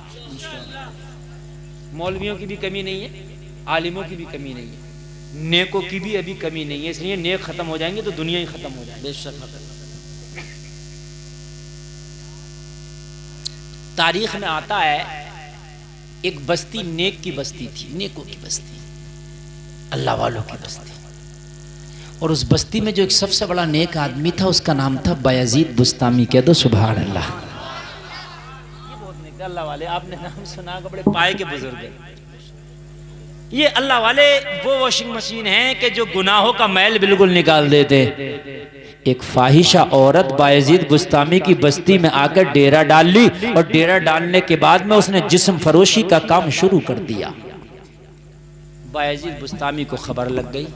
मौलवियों की भी कमी नहीं है, आलिमों की भी कमी नहीं है, नेकों की भी अभी कमी नहीं है। इसलिए नेक खत्म हो जाएंगे तो दुनिया ही खत्म हो जाएगी। बेशक तारीख में आता है एक बस्ती नेक की बस्ती थी, नेकों की बस्ती, अल्लाह वालों की बस्ती। और उस बस्ती में जो एक सबसे बड़ा नेक आदमी था उसका नाम था बायजीद बुस्तामी। कह दो सुभान अल्लाह। ये बहुत नेक अल्लाह वाले, आपने नाम सुना, बड़े पाए के बुजुर्ग हैं ये अल्लाह वाले। वो वॉशिंग मशीन है कि जो गुनाहों का मैल बिल्कुल निकाल देते। एक फाहिशा औरत बायजीद बुस्तामी की बस्ती में आकर डेरा डाल ली, और डेरा डालने के बाद में उसने जिस्म फरोशी का काम शुरू कर दिया। बायजीद बुस्तामी को खबर लग गई।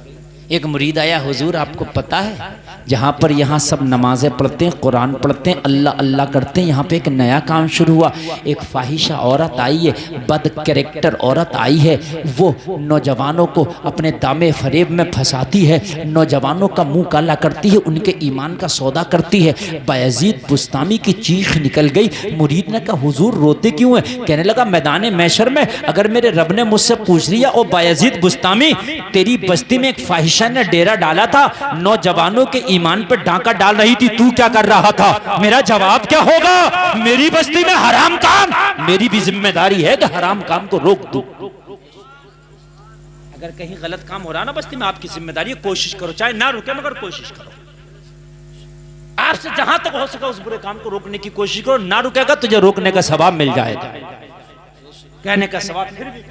एक मुरीद आया, हुजूर आपको पता है जहाँ पर यहाँ सब नमाजें पढ़ते हैं, कुरान पढ़ते हैं, अल्लाह अल्लाह करते हैं, यहाँ पे एक नया काम शुरू हुआ। एक फाहिशा औरत आई है, बद कैरेक्टर औरत आई है, वो नौजवानों को अपने दामे फरेब में फंसाती है, नौजवानों का मुंह काला करती है, उनके ईमान का सौदा करती है। बायजीद बुस्तामी की चीख निकल गई। मुरीद ने कहा हुजूर रोते क्यों हैं? कहने लगा मैदान मैशर में अगर मेरे रब ने मुझसे पूछ लिया, ओ बायजीद बुस्तामी तेरी बस्ती में एक फाहिशा ने डेरा डाला था, नौजवानों के ईमान पर डांका डाल रही थी, तू क्या कर रहा था? मेरा जवाब क्या होगा? मेरी बस्ती में हराम काम, मेरी भी जिम्मेदारी है कि हराम काम को रोक दूं। अगर कहीं गलत काम हो रहा ना बस्ती में, आपकी जिम्मेदारी है, कोशिश करो, चाहे ना रुके मगर कोशिश करो। आपसे जहां तक हो सका उस बुरे काम को रोकने की कोशिश करो। ना रुकेगा तुझे रोकने का सवाब मिल जाएगा, कहने का सवाब। फिर भी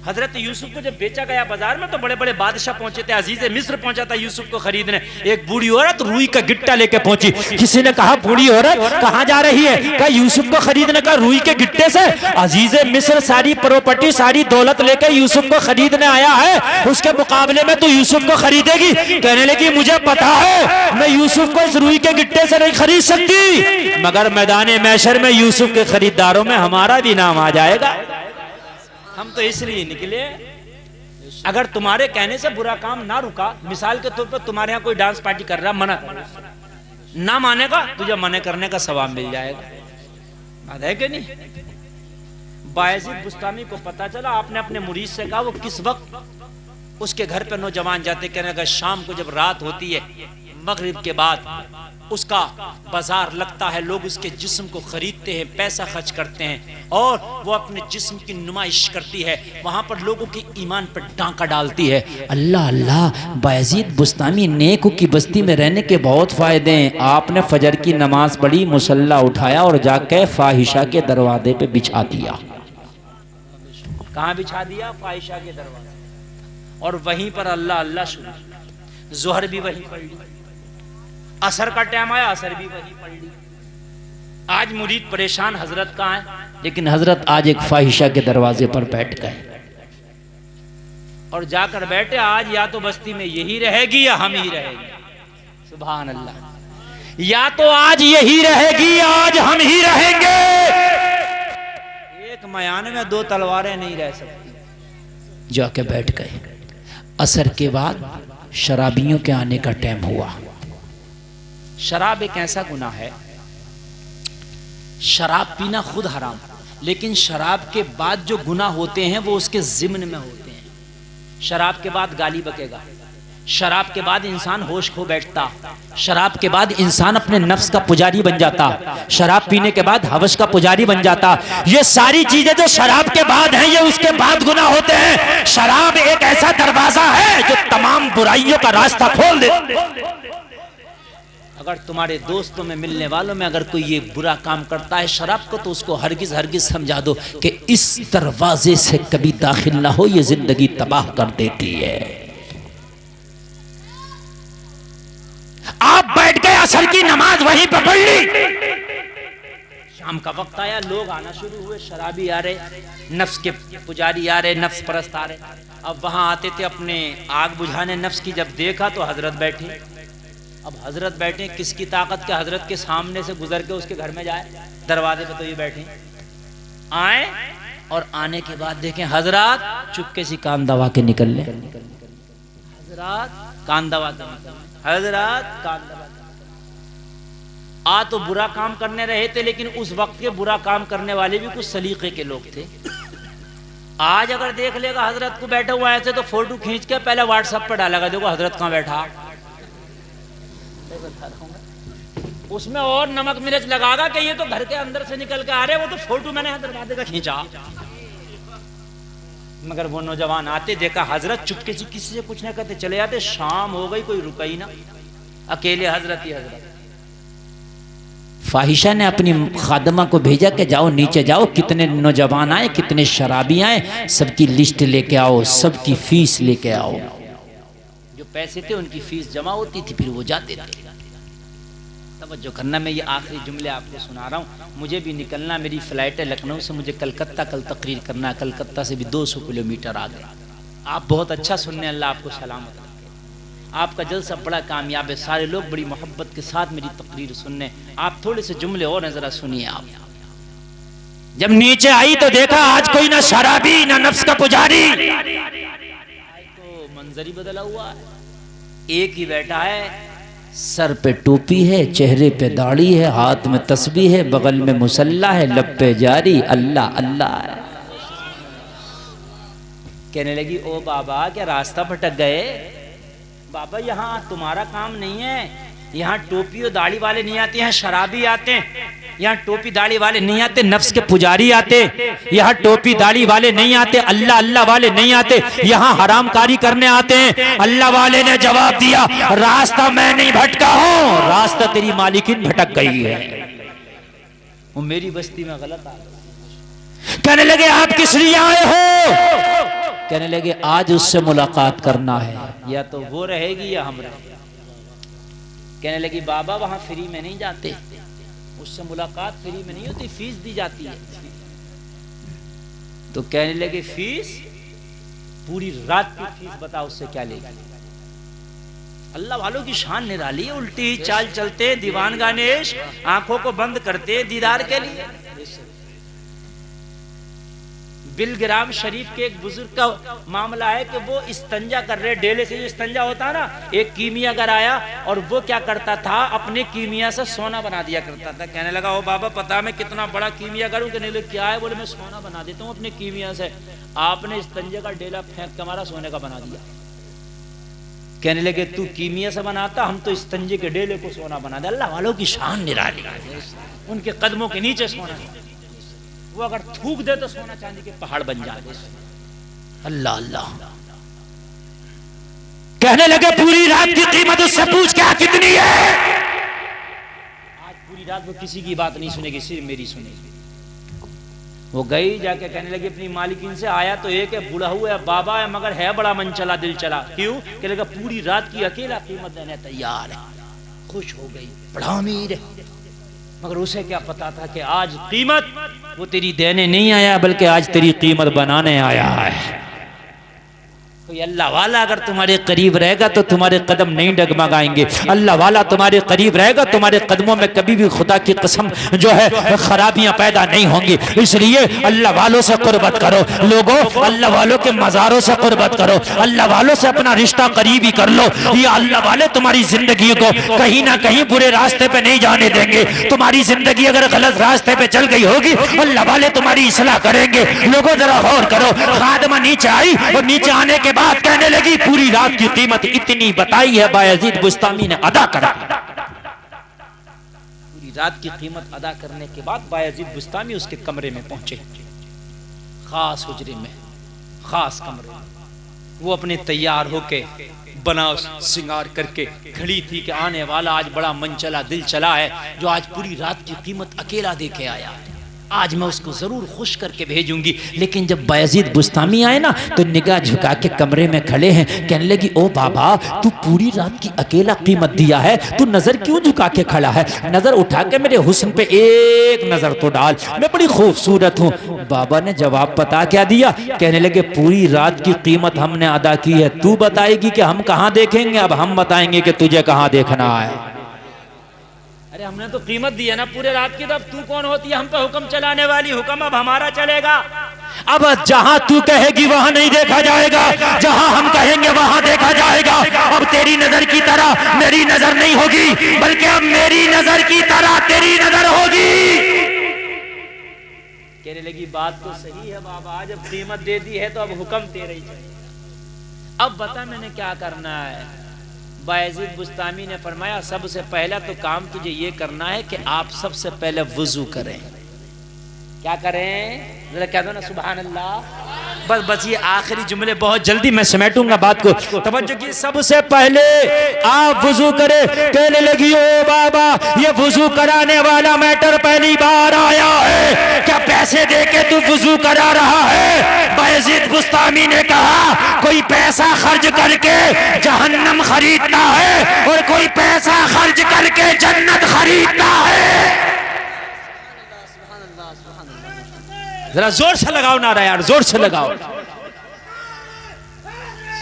हजरत यूसुफ को जब बेचा गया बाजार में तो बड़े बड़े बादशाह पहुंचे थे, अजीज़े मिस्र पहुंचा था यूसुफ को खरीदने। एक बूढ़ी औरत रुई का गिट्टा लेके पहुंची। किसी ने कहा बूढ़ी औरत कहां जा रही है? कहा यूसुफ को खरीदने का, रुई के गिट्टे से। अजीज़े मिस्र सारी प्रॉपर्टी सारी दौलत लेकर यूसुफ को खरीदने आया है, उसके मुकाबले में तो यूसुफ को खरीदेगी? कहने लगी मुझे पता है मैं यूसुफ को इस रुई के गिट्टे से नहीं खरीद सकती, मगर मैदान मैशर में यूसुफ के खरीदारों में हमारा भी नाम आ जाएगा। हम तो इसलिए निकले, अगर तुम्हारे कहने से बुरा काम ना रुका, मिसाल के तौर पर तुम्हारे यहाँ कोई डांस पार्टी कर रहा, मना ना मानेगा, तुझे मना करने का सवाब मिल जाएगा। बात है कि नहीं? बायजीद बुस्तामी को पता चला, आपने अपने मुरीद से कहा वो किस वक्त उसके घर पे नौजवान जाते, कहने लगा शाम को जब रात होती है, मगरिब के बाद उसका बाजार लगता है, लोग उसके जिस्म को खरीदते हैं, पैसा खर्च करते हैं, और वो अपने जिस्म की नुमाइश करती है, वहां पर लोगों के ईमान पर डांका डालती है। अल्लाह अल्लाह, बायजीद बुस्तामी नेकों की बस्ती में रहने के बहुत फायदे हैं। आपने फजर की नमाज पढ़ी, मुसल्ला उठाया और जाके फाहिशा के दरवाजे पे बिछा दिया। कहाँ बिछा दिया? फाहिशा के दरवाजे। और वहीं पर अल्लाह अल्लाह शुरू। जोहर भी वहीं पढ़ ली, असर का टाइम आया, असर भी वही पढ़ ली। आज मुरीद परेशान, हजरत कहाँ है? लेकिन हजरत आज एक फाहिशा के दरवाजे पर बैठ गए और जाकर बैठे। आज या तो बस्ती में यही रहेगी या हम ही रहेंगे। सुभान अल्लाह। या तो आज यही रहेगी, आज हम ही रहेंगे। एक मयान में दो तलवारें नहीं रह सकती। जाके बैठ गए। असर के बाद शराबियों के आने का टाइम हुआ। शराब एक ऐसा गुनाह है, शराब पीना खुद हराम, लेकिन शराब के बाद जो गुनाह होते हैं वो उसके जिम्न में होते हैं। शराब के बाद गाली बकेगा, शराब के बाद इंसान होश खो बैठता, शराब के बाद इंसान अपने नफ्स का पुजारी बन जाता, शराब पीने के बाद हवस का पुजारी बन जाता। ये सारी चीजें जो शराब के बाद हैं ये उसके बाद गुनाह होते हैं। शराब एक ऐसा दरवाजा है जो तमाम बुराइयों का रास्ता खोल दे। अगर तुम्हारे दोस्तों में, मिलने वालों में अगर कोई ये बुरा काम करता है शराब को, तो उसको हरगिज हरगिज समझा दो कि इस दरवाजे से कभी दाखिल ना हो, ये जिंदगी तबाह कर देती है। आप बैठ गए, असर की नमाज वहीं पर पढ़ ली, शाम का वक्त आया, लोग आना शुरू हुए, शराबी आ रहे, नफ्स के पुजारी आ रहे, नफ्स परस्त आ रहे। अब वहां आते थे अपने आग बुझाने नफ्स की, जब देखा तो हजरत बैठे। अब हजरत बैठे, किसकी ताकत के हजरत के सामने से गुजर के उसके घर में जाए, दरवाजे पे तो ये बैठे। आए और आने के बाद देखें हजरत चुपके से कान दबा के निकल ले, हजरत कान दबा के, हजरत कान दबा के। आ तो बुरा काम करने रहे थे, लेकिन उस वक्त के बुरा काम करने वाले भी कुछ सलीके के लोग थे। आज अगर देख लेगा हजरत को बैठा हुआ ऐसे, तो फोटो खींच के पहले व्हाट्सएप पर डालेगा, देखो हजरत कहाँ बैठा, उसमें और नमक मिर्च लगागा कि ये तो घर के अंदर से निकल के आ रहे, वो तो फोटो मैंने दरवाजे का खींचा। मगर वो नौजवान आते, देखा हजरत चुपके से किसी से कुछ ना कहते चले जाते। शाम हो गई, कोई रुका ही ना, अकेले हजरत ही हजरत। फाहिशा ने अपनी खादमा को भेजा कि जाओ नीचे जाओ, कितने नौजवान आए, कितने शराबी आए, सबकी लिस्ट लेके आओ, सबकी फीस लेके आओ। जो पैसे थे उनकी फीस जमा होती थी, फिर वो जाते थे। तवज्जो करना, मैं ये आखिरी जुमले आपको सुना रहा हूँ। मुझे भी निकलना, मेरी फ्लाइट है लखनऊ से, मुझे कलकत्ता कल तकरीर करना है, कलकत्ता से भी 200 किलोमीटर आगे। आप बहुत अच्छा सुनने, अल्लाह आपको सलामत रखे, आपका जलसा बड़ा कामयाब है, सारे लोग बड़ी मोहब्बत के साथ मेरी तकरीर सुनने। आप थोड़े से जुमले और हैं, जरा सुनिए आप। जब नीचे आई तो देखा आज कोई ना शराबी ना नफ्स का पुजारी, तो मंजर ही बदला हुआ है। एक ही बैठा है, सर पे टोपी है, चेहरे पे दाढ़ी है, हाथ में तस्बीह है, बगल में मुसल्ला है, लब पे जारी अल्लाह अल्लाह है। कहने लगी, ओ बाबा क्या रास्ता भटक गए? बाबा यहाँ तुम्हारा काम नहीं है, यहाँ टोपी और दाढ़ी वाले नहीं आते, यहाँ शराबी आते हैं। यहाँ टोपी दाढ़ी वाले नहीं आते, नफ्स के पुजारी आते। यहाँ टोपी दाढ़ी वाले नहीं आते, अल्लाह अल्लाह वाले नहीं आते, यहाँ हरामकारी करने आते हैं। अल्लाह वाले ने जवाब दिया, रास्ता मैं नहीं भटका हूँ, रास्ता तेरी मालिकिन भटक गई है, वो मेरी बस्ती में गलत आ गई। कहने लगे, आप किस लिए आए हो? कहने लगे, आज उससे मुलाकात करना है, या तो वो रहेगी या हम रहेंगे। कहने लगी, बाबा वहां फ्री में नहीं जाते, उससे मुलाकात फ्री में नहीं होती, फीस दी जाती है। तो कहने लगे, फीस? पूरी रात की फीस बताओ, उससे क्या लेगी? अल्लाह वालों की शान निराली है, उल्टी ही चाल चलते, दीवान गानेश, आंखों को बंद करते दीदार के लिए। बिलग्राम शरीफ के एक बुजुर्ग का मामला है कि वो इस्तंजा कर रहे, डेले से जो इस्तंजा होता है ना, एक कीमियागर आया और वो क्या करता था, अपने कीमिया से सोना बना दिया करता था। कहने लगा, ओ बाबा पता मैं कितना बड़ा कीमियागर हूँ। कहने लगे, क्या है? बोले, मैं सोना बना देता हूँ अपने कीमिया से। आपने इस्तंजे का डेला फेंक के हमारा सोने का बना दिया। कहने लगे, तू कीमिया से बनाता, हम तो इस्तंजे के डेले को सोना बना दे। अल्लाह वालों की शान निराली, उनके कदमों के नीचे सोना, वो अगर थूक दे तो सोना चांदी के पहाड़ बन जाते। अल्लाह अल्लाह। कहने लगे, पूरी रात की कीमत उससे पूछ क्या कितनी है? आज पूरी रात वो किसी की बात नहीं सुनेगी, सिर्फ मेरी सुनेगी। वो गई, जाके कहने लगी अपनी मालिकिन से, आया तो एक है, बूढ़ा हुआ है, बाबा है, मगर है बड़ा मन चला दिल चला। क्यों? कहने लगा, पूरी रात की अकेला कीमत देने तैयार है। खुश हो गई, बड़ा अमीर है। मगर उसे क्या पता था कि आज कीमत वो तेरी देने नहीं आया, बल्कि आज तेरी कीमत बनाने आया है। कोई अल्लाह वाला अगर तुम्हारे करीब रहेगा तो तुम्हारे कदम नहीं डगमगाएंगे। अल्लाह वाला तुम्हारे करीब रहेगा, तुम्हारे कदमों में कभी भी खुदा की कसम जो है खराबियां पैदा नहीं होंगी। इसलिए अल्लाह वालों से कुर्बत करो लोगों, अल्लाह वालों के मज़ारों से कुर्बत करो, अल्लाह वालों से अपना रिश्ता करीबी कर लो। ये अल्लाह वाले तुम्हारी जिंदगी को कहीं ना कहीं बुरे रास्ते पे नहीं जाने देंगे। तुम्हारी जिंदगी अगर गलत रास्ते पे चल गई होगी, अल्लाह वाले तुम्हारी इस्लाह करेंगे। लोगों जरा गौर करो, खादमा नीचे आई और नीचे आने के बाद कहने लगी पूरी रात की कीमत इतनी बताई है बायजीद बुस्तामी ने अदा करा। पूरी रात की कीमत अदा करने के बाद बायजीद बुस्तामी उसके कमरे में पहुंचे, खास हुजरे में, खास कमरे में। वो अपने तैयार होके बना सिंगार करके खड़ी थी कि आने वाला आज बड़ा मन चला दिल चला है, जो आज पूरी रात की कीमत अकेला दे के आया है, आज मैं उसको जरूर खुश करके भेजूंगी। लेकिन जब बायजीद बुस्तामी आए ना तो निगाह झुका के कमरे में खड़े हैं, कहने लगी ओ बाबा तू पूरी रात की अकेला कीमत दिया है, तू नजर क्यों झुका के खड़ा है? नजर उठा के मेरे हुस्न पे एक नजर तो डाल, मैं बड़ी खूबसूरत हूँ। बाबा ने जवाब पता क्या दिया? कहने लगे पूरी रात की कीमत हमने अदा की है, तू बताएगी कि हम कहाँ देखेंगे, अब हम बताएंगे कि तुझे कहाँ देखना है। अरे हमने तो कीमत दी है ना पूरे रात की, तब तू कौन होती है हम पे हुक्म चलाने वाली? हुक्म अब हमारा चलेगा। अब जहां तू कहेगी वहां नहीं देखा जाएगा, जहां हम कहेंगे वहां देखा जाएगा। अब तेरी नजर की तरह मेरी नजर नहीं होगी, बल्कि अब मेरी नजर की तरह तेरी नजर होगी। कहने लगी बात तो सही है बाबा, जब कीमत दे दी है तो अब हुक्म तेरा ही चाहिए। अब बता मैंने क्या करना है? बायजीद बुस्तामी ने फरमाया सबसे पहला तो काम तुझे ये करना है कि आप सबसे पहले वुजू करें। क्या करें? जरा कह दो ना सुभान अल्लाह। बस ये आखिरी जुमले बहुत जल्दी मैं समेटूंगा बात को, तवज्जो की। सबसे पहले आप वुजू करें। कहने लगी ओ बाबा ये वुजू कराने वाला मैटर पहली बार आया है, क्या पैसे दे के तू वुजू करा रहा है? बायजीद बुस्तामी ने कहा कोई पैसा खर्च करके जहन्नम खरीदता है और कोई पैसा खर्च करके जन्नत खरीदता है। जरा जोर से लगाओ नारा यार, जोर से लगाओ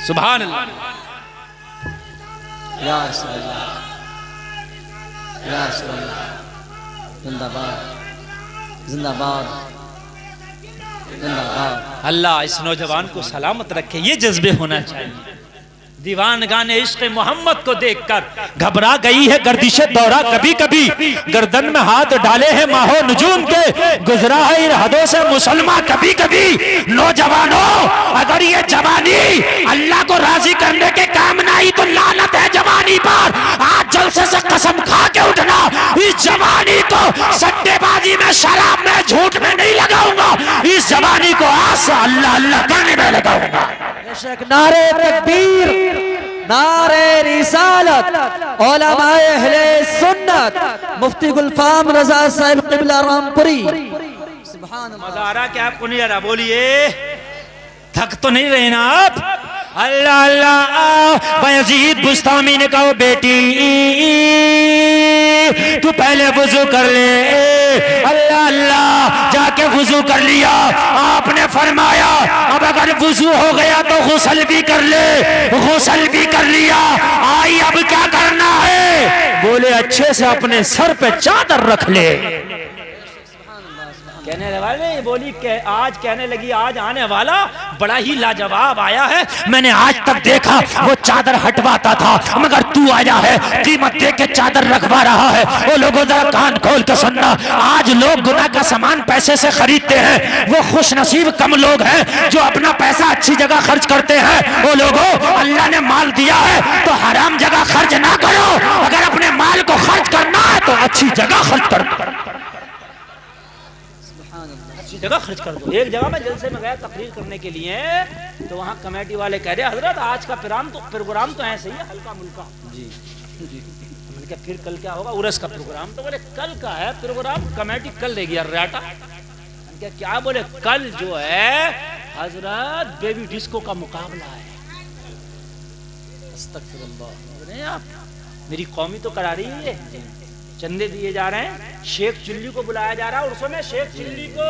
सुभान अल्लाह। या रसूल अल्लाह, या रसूल अल्लाह, जिंदाबाद जिंदाबाद जिंदाबाद। अल्लाह इस नौजवान को सलामत रखे, ये जज्बे होना चाहिए। दीवानगान इश्क मोहम्मद को देखकर घबरा गई है गर्दिशे दौरा, कभी कभी गर्दन में हाथ डाले हैं माहो नजूम के, गुजरा है इन हदों से मुसलमान कभी कभी। नौजवानों अगर ये जवानी अल्लाह को राजी करने के काम न आई तो लानत है जवानी पर। आज जलसे से कसम खा के उठना, इस जवानी को सट्टेबाजी में, शराब में, झूठ में नहीं लगाऊंगा, इस जवानी को आज से अल्लाह अल्लाह करने में लगाऊंगा। नारे तकबीर, नारे रिसालत, उलमाए अहले सुन्नत, मुफ्ती गुलफाम रजा साहिब क़िबला रामपुरी। सुभान अल्लाह। मजा आ रहा क्या आपको? नहीं आ रहा? बोलिए, थक तो नहीं रहे ना आप? अल्लाह अल्लाह। बायजीद बुस्तामी ने कहा बेटी तू पहले वुजू कर ले। अल्लाह अल्लाह जाके वुजू कर लिया। आपने फरमाया अब अगर वुजू हो गया तो गुस्ल भी कर ले, गुस्ल भी कर लिया। आई अब क्या करना है? बोले अच्छे से अपने सर पे चादर रख ले। कहने वाले बोली आज कहने लगी आज आने वाला बड़ा ही लाजवाब आया है, मैंने आज तक देखा वो चादर हटवाता था मगर तू आया है कीमत दे के चादर रखवा रहा है। वो लोगों जरा कान खोल के सुनना, आज लोग गुनाह का सामान पैसे से खरीदते हैं, वो खुश नसीब कम लोग हैं जो अपना पैसा अच्छी जगह खर्च करते हैं। वो लोगों अल्लाह ने माल दिया है तो हराम जगह खर्च ना करो, अगर अपने माल को खर्च करना है तो अच्छी जगह खर्च करो, जगह खर्च कर दो। एक जगह मैं जलसे में गया तकरीर करने के लिए, तो वहाँ कमेटी वाले कह रहे हजरत आज का प्रोग्राम तो ऐसे ही है हल्का मुल्का। जी जी। मैंने कहा फिर कल क्या होगा? उर्स का प्रोग्राम। तो बोले कल का है प्रोग्राम, कमेटी कल देगी राटा। क्या बोले? कल जो है हजरत बेबी डिस्को का मुकाबला है। अस्तगफिरुल्लाह। आप मेरी कौमी तो करा रही है, चंदे दिए जा रहे हैं, शेख चिल्ली को बुलाया जा रहा है उर्सों में। शेख चिल्ली को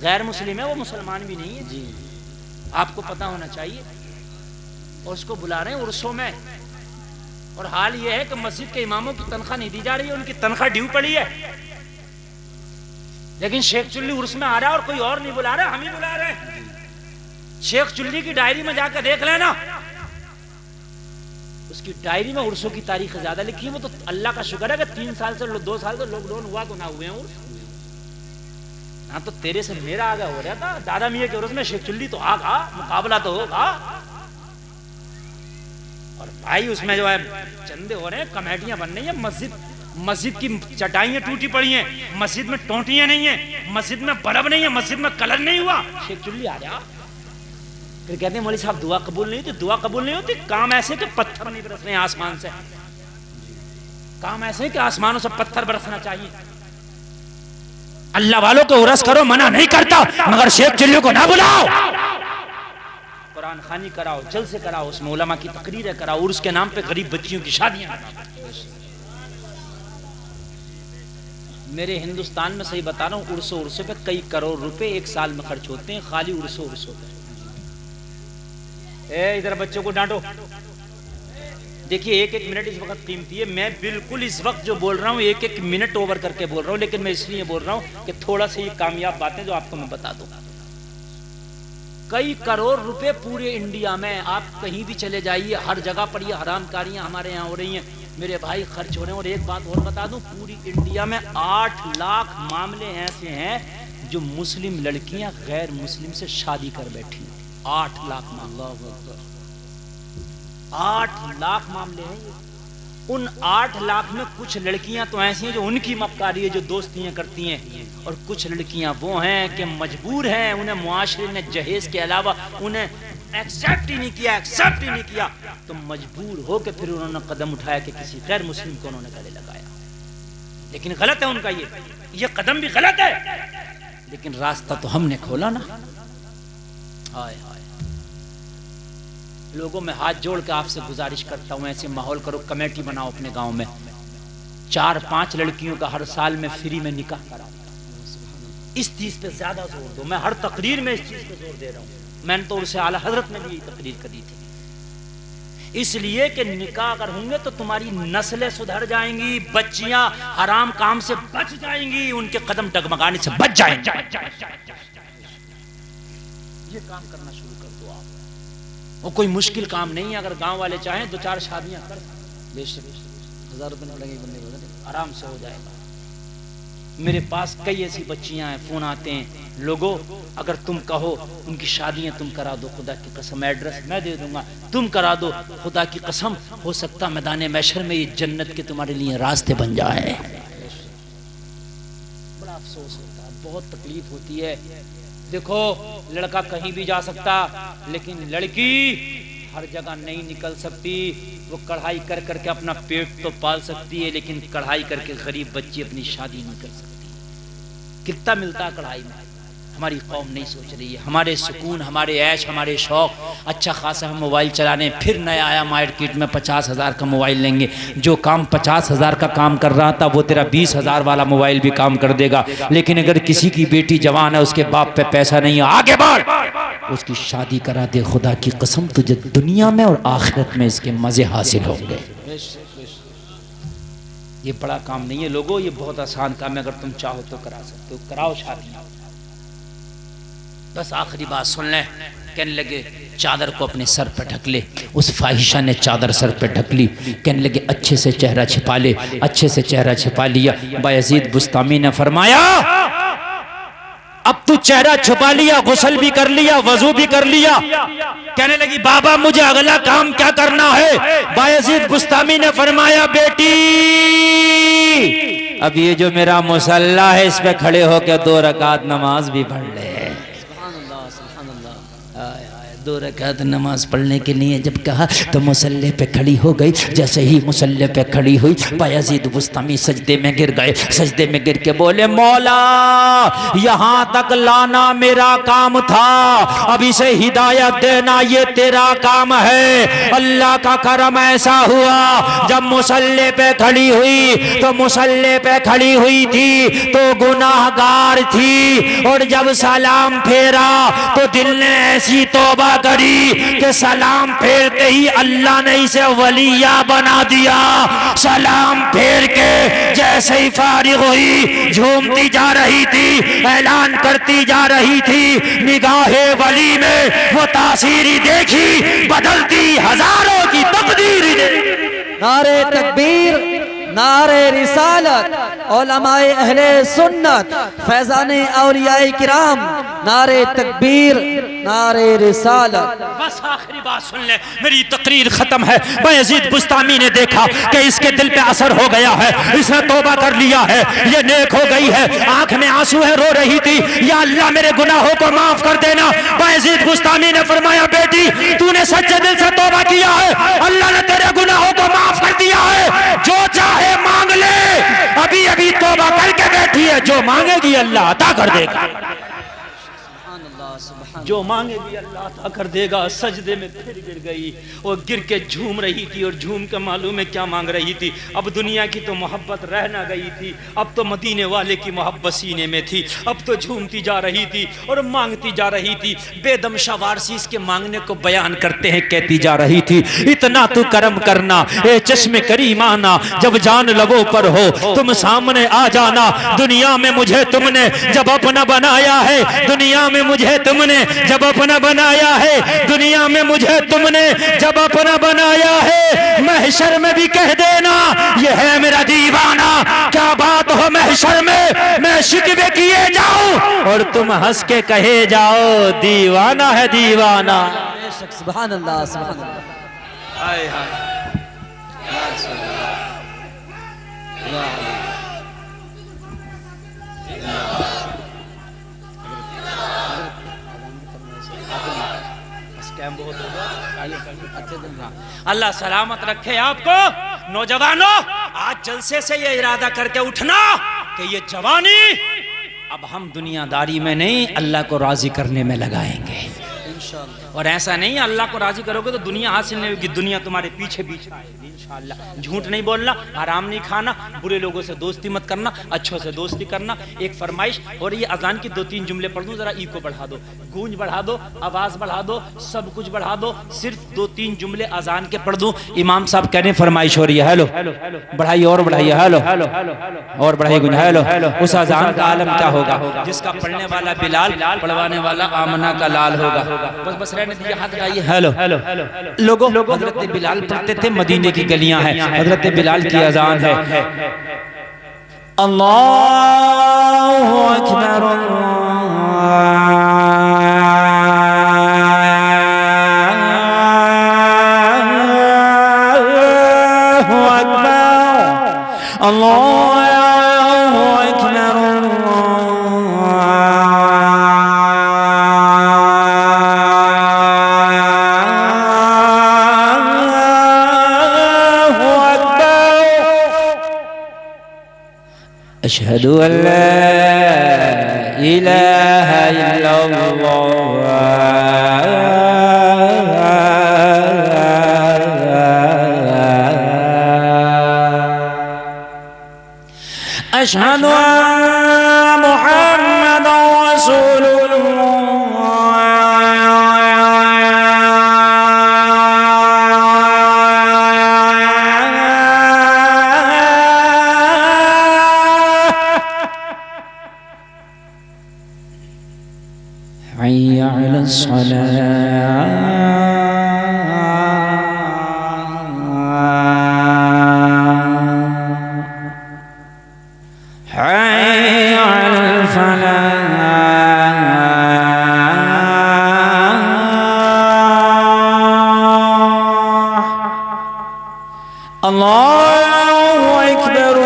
गैर मुस्लिम है, वो मुसलमान भी नहीं है जी। आपको पता होना चाहिए। और उसको बुला रहे हैं उर्सों में, और हाल ये है कि मस्जिद के इमामों की तनख्वाह नहीं दी जा रही है, उनकी तनख्वाह ड्यू पड़ी है। लेकिन शेख चुल्ली उर्स में आ रहा है और कोई और नहीं बुला रहा, हम ही बुला रहे हैं। शेख चुल्ली की डायरी में जाकर देख लेना, उसकी डायरी में उर्सों की तारीख ज्यादा लिखी है। वो तो अल्लाह का शुक्र है कि 3 साल से 2 साल से लॉकडाउन हुआ तो ना हुए हैं उर्स। हाँ तो तेरे से मेरा आगा हो रहा था, दादा मियाँ के उर्स में शेख चुल्ली तो आगा, मुकाबला तो होगा। और भाई उसमें जो है चंदे हो रहे हैं, कमेटियां बन रही है। मस्जिद की चटाइयां टूटी पड़ी हैं, मस्जिद में टोंटियां नहीं है, मस्जिद में बल्ब नहीं है, मस्जिद में कलर नहीं हुआ। शेख चुल्ली आ गया, फिर कहते हैं मौलवी साहब दुआ कबूल नहीं होती। दुआ कबूल नहीं होती, काम ऐसे कि पत्थर नहीं बरस रहे आसमान से, काम ऐसे कि आसमानों से पत्थर बरसना चाहिए। अल्लाह वालों को उरस करो, मना नहीं करता, मगर शेख चिल्ली को ना बुलाओ। कुरान खानी कराओ, जल से कराओ, उसमें उलमा की तकरीरें कराओ, और उसके नाम पे गरीब बच्चियों की शादियां कराओ। मेरे हिंदुस्तान में सही बता रहा हूँ, उर्सों पे कई करोड़ रुपए एक साल में खर्च होते हैं, खाली उर्सों पे। इधर बच्चों को डांटो। देखिए 1-1 मिनट इस वक्त कीमती है। मैं बिल्कुल इस वक्त जो बोल रहा हूँ 1-1 मिनट ओवर करके बोल रहा हूँ, लेकिन मैं इसलिए बोल रहा हूँ कि थोड़ा सा ये कामयाब बातें जो आपको मैं बता दूंगा। कई करोड़ रुपए पूरे इंडिया में, आप कहीं भी चले जाइए, हर जगह पर ये हरामकारियां हमारे यहाँ हो रही हैं मेरे भाई, खर्च हो रहे हैं। और एक बात और बता दूं, पूरी इंडिया में 8 लाख मामले ऐसे हैं जो मुस्लिम लड़कियां गैर मुस्लिम से शादी कर बैठी हैं। 8 लाख मामले, 8 लाख मामले हैं ये। उन 8 लाख में कुछ लड़कियां तो ऐसी हैं जो उनकी मक्कारी है, जो दोस्तियां करती हैं, और कुछ लड़कियां वो हैं कि मजबूर हैं, उन्हें मुआशरे ने जहेज के अलावा उन्हें एक्सेप्ट ही नहीं किया, तो मजबूर हो के फिर उन्होंने कदम उठाया कि किसी गैर मुस्लिम को उन्होंने गले लगाया। लेकिन गलत है उनका ये कदम भी गलत है, लेकिन रास्ता तो हमने खोला ना। हाय हाय, लोगों में हाथ जोड़ के आपसे गुजारिश करता हूं, ऐसे माहौल करो, कमेटी बनाओ अपने गांव में, 4-5 लड़कियों का हर साल में फ्री में निकाह कराओ। इस चीज पे ज्यादा जोर दो, मैं हर तकरीर में इस चीज पे जोर दे रहा हूं। मैंने तो उसे आला हजरत में भी तकरीर करी थी, इसलिए कि निकाह अगर होंगे तो तुम्हारी नस्लें सुधर जाएंगी, बच्चियां हराम काम से बच जाएंगी, उनके कदम डगमगाने से बच जाएंगे। ये काम करना शुरू कर दो आप, वो कोई मुश्किल काम नहीं है। अगर गांव वाले चाहें 2-4 शादियां कर, बेशक 1000 रुपये न लगेंगे, बंदे को आराम से हो जाएगा। मेरे पास कई ऐसी बच्चियां हैं, फोन आते हैं, लोगों अगर तुम कहो उनकी शादियां तुम करा दो, खुदा की कसम एड्रेस मैं दे दूंगा, तुम करा दो, खुदा की कसम हो सकता मैदान महशर में ये जन्नत के तुम्हारे लिए रास्ते बन जाए। बड़ा अफसोस होता है, बहुत तकलीफ होती है। देखो लड़का कहीं भी जा सकता, लेकिन लड़की हर जगह नहीं निकल सकती। वो कढ़ाई कर करके अपना पेट तो पाल सकती है, लेकिन कढ़ाई करके गरीब बच्ची अपनी शादी नहीं कर सकती। कितना मिलता है कढ़ाई में, हमारी कौम नहीं सोच रही है। हमारे सुकून, हमारे ऐश, हमारे शौक, अच्छा खासा हम मोबाइल चलाने, फिर नया आया मार्केट में 50,000 का मोबाइल लेंगे। जो काम 50,000 का काम कर रहा था वो तेरा 20,000 वाला मोबाइल भी काम कर देगा। लेकिन अगर किसी की बेटी जवान है, उसके बाप पे पैसा नहीं है, आगे बढ़, उसकी शादी करा दे, खुदा की कसम तुझे दुनिया में और आखिरत में इसके मजे हासिल होंगे। ये बड़ा काम नहीं है लोगों, ये बहुत आसान काम है। अगर तुम चाहो तो करा सकते हो, कराओ शादी। बस आखिरी बात सुन ले, कहने लगे चादर को अपने सर पर ढक ले। उस फाहिशा ने चादर सर पर ढक ली, कहने लगे अच्छे से चेहरा छिपा ले। अच्छे से चेहरा छिपा लिया। बायजीद बुस्तामी ने फरमाया अब तू चेहरा छुपा लिया, गुस्ल भी कर लिया, वजू भी कर लिया। कहने लगी बाबा मुझे अगला काम क्या करना है? बायजीद बुस्तामी ने फरमाया बेटी अब ये जो मेरा मुसल्ला है इस पे खड़े होकर 2 रकात नमाज भी पढ़ ले। 2 रकात नमाज पढ़ने के लिए जब कहा तो मुसल्ले पे खड़ी हो गई। जैसे ही मुसल्ले पे खड़ी हुई बायजीद बुस्तामी सजदे में गिर गए। सजदे में गिर के बोले मौला यहाँ तक लाना मेरा काम था, अब इसे हिदायत देना ये तेरा काम है। अल्लाह का करम ऐसा हुआ जब मुसल्ले पे खड़ी हुई तो मुसल्ले पे खड़ी हुई थी तो गुनाहगार थी, और जब सलाम फेरा तो दिल ने ऐसी तौबा करी कि सलाम फेरते ही अल्लाह ने इसे वलिया बना दिया। सलाम फेर के जैसे ही फारिग हुई झूमती जा रही थी, ऐलान करती जा रही थी, निगाहे वली में वो तासीरी देखी बदलती हजारों की तकदीर। नारे तकबीर, नारे रिसालत, उलमाए अहले सुन्नत, फैजाने औलियाए किराम, नारे तकबीर, नारे रिसालत। बस आखिरी बात सुन ले, मेरी तकरीर खत्म है। बायजीद बुस्तामी ने देखा कि इसके दिल पे असर हो गया है, इसने तौबा कर लिया है, ये नेक हो गई है, आंख में आंसू है, रो रही थी, या अल्लाह मेरे गुनाहों को माफ कर देना। बायजीद बुस्तामी ने फरमाया बेटी तूने सच्चे दिल से तौबा किया है, अल्लाह ने तेरे गुनाहों को माफ कर दिया है, जो चाहे मांग ले। अभी अभी तौबा करके बैठी है, जो मांगेगी अल्लाह अता कर देगा, जो मांगेगी अल्लाह अता कर देगा। सजदे में फिर गिर गई और गिर के झूम रही थी, और झूम के मालूम है क्या मांग रही थी। अब दुनिया की तो मोहब्बत रह ना गई थी, अब तो मदीने वाले की मोहब्बत सीने में थी। अब तो झूमती जा रही थी और मांगती जा रही थी। बेदम शाह वारसी इसके मांगने को बयान करते हैं, कहती जा रही थी इतना तू करम करना ए चश्मे करीमाना, जब जान लबों पर हो तुम सामने आ जाना। दुनिया में मुझे तुमने जब अपना बनाया है, दुनिया में मुझे तुमने जब अपना बनाया है, दुनिया में मुझे तुमने जब अपना बनाया है, महशर में भी कह देना ये है मेरा दीवाना। क्या बात हो महशर में मैं शिकवे किए जाऊं और तुम हंस के कहे जाओ दीवाना है दीवाना। सुभान अल्लाह, सुभान अल्लाह। हाय हाय अल्लाह सलामत रखे आपको। नौजवानों आज जलसे से ये इरादा करके उठना कि ये जवानी अब हम दुनियादारी में नहीं अल्लाह को राजी करने में लगाएंगे। और ऐसा नहीं अल्लाह को राजी करोगे तो दुनिया हासिल नहीं होगी, दुनिया तुम्हारे पीछे पीछे आएगी इंशाअल्लाह। झूठ नहीं बोलना, हराम नहीं खाना, बुरे लोगों से दोस्ती मत करना, अच्छों से दोस्ती करना। एक फरमाइश, और ये अजान की 2-3 जुमले पढ़ दूं, जरा ई को बढ़ा दो, गूंज बढ़ा दो, आवाज बढ़ा दो, सब कुछ बढ़ा दो, सिर्फ 2-3 जुमले अजान के पढ़ दूं। इमाम साहब कह रहे हैं फरमाइश हो रही है, हेलो बढ़ाइए और बढ़ाइए, हेलो और बढ़ाइए गुंज, हेलो। उस अजान का आलम क्या होगा जिसका पढ़ने वाला बिलाल, पढ़वाने वाला आमना का लाल होगा। बस बस रहने दीजिए, हाथ लगाइए। हेलो लोगों, हजरत बिलाल पढ़ते थे, मदीने की गलियां हैं, हजरत बिलाल की अजान है। अल्लाहु अकबर, अल्लाहु अकबर, अल्लाहु अशहदु अल्ला इलाहा इल्लल्लाह, अशहदु अन्ना मुहम्मदन रसूलुल्लाह। हैया अलस सलाह, हैया अलल फलाह, अल्लाहु अकबर,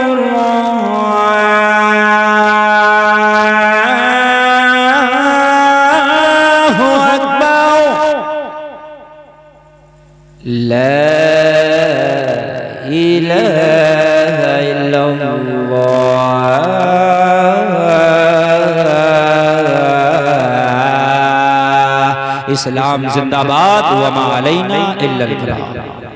ला इलाहा इल्लल्लाह। इस्लाम जिंदाबाद, वमा अलैना इल्लल बलाग।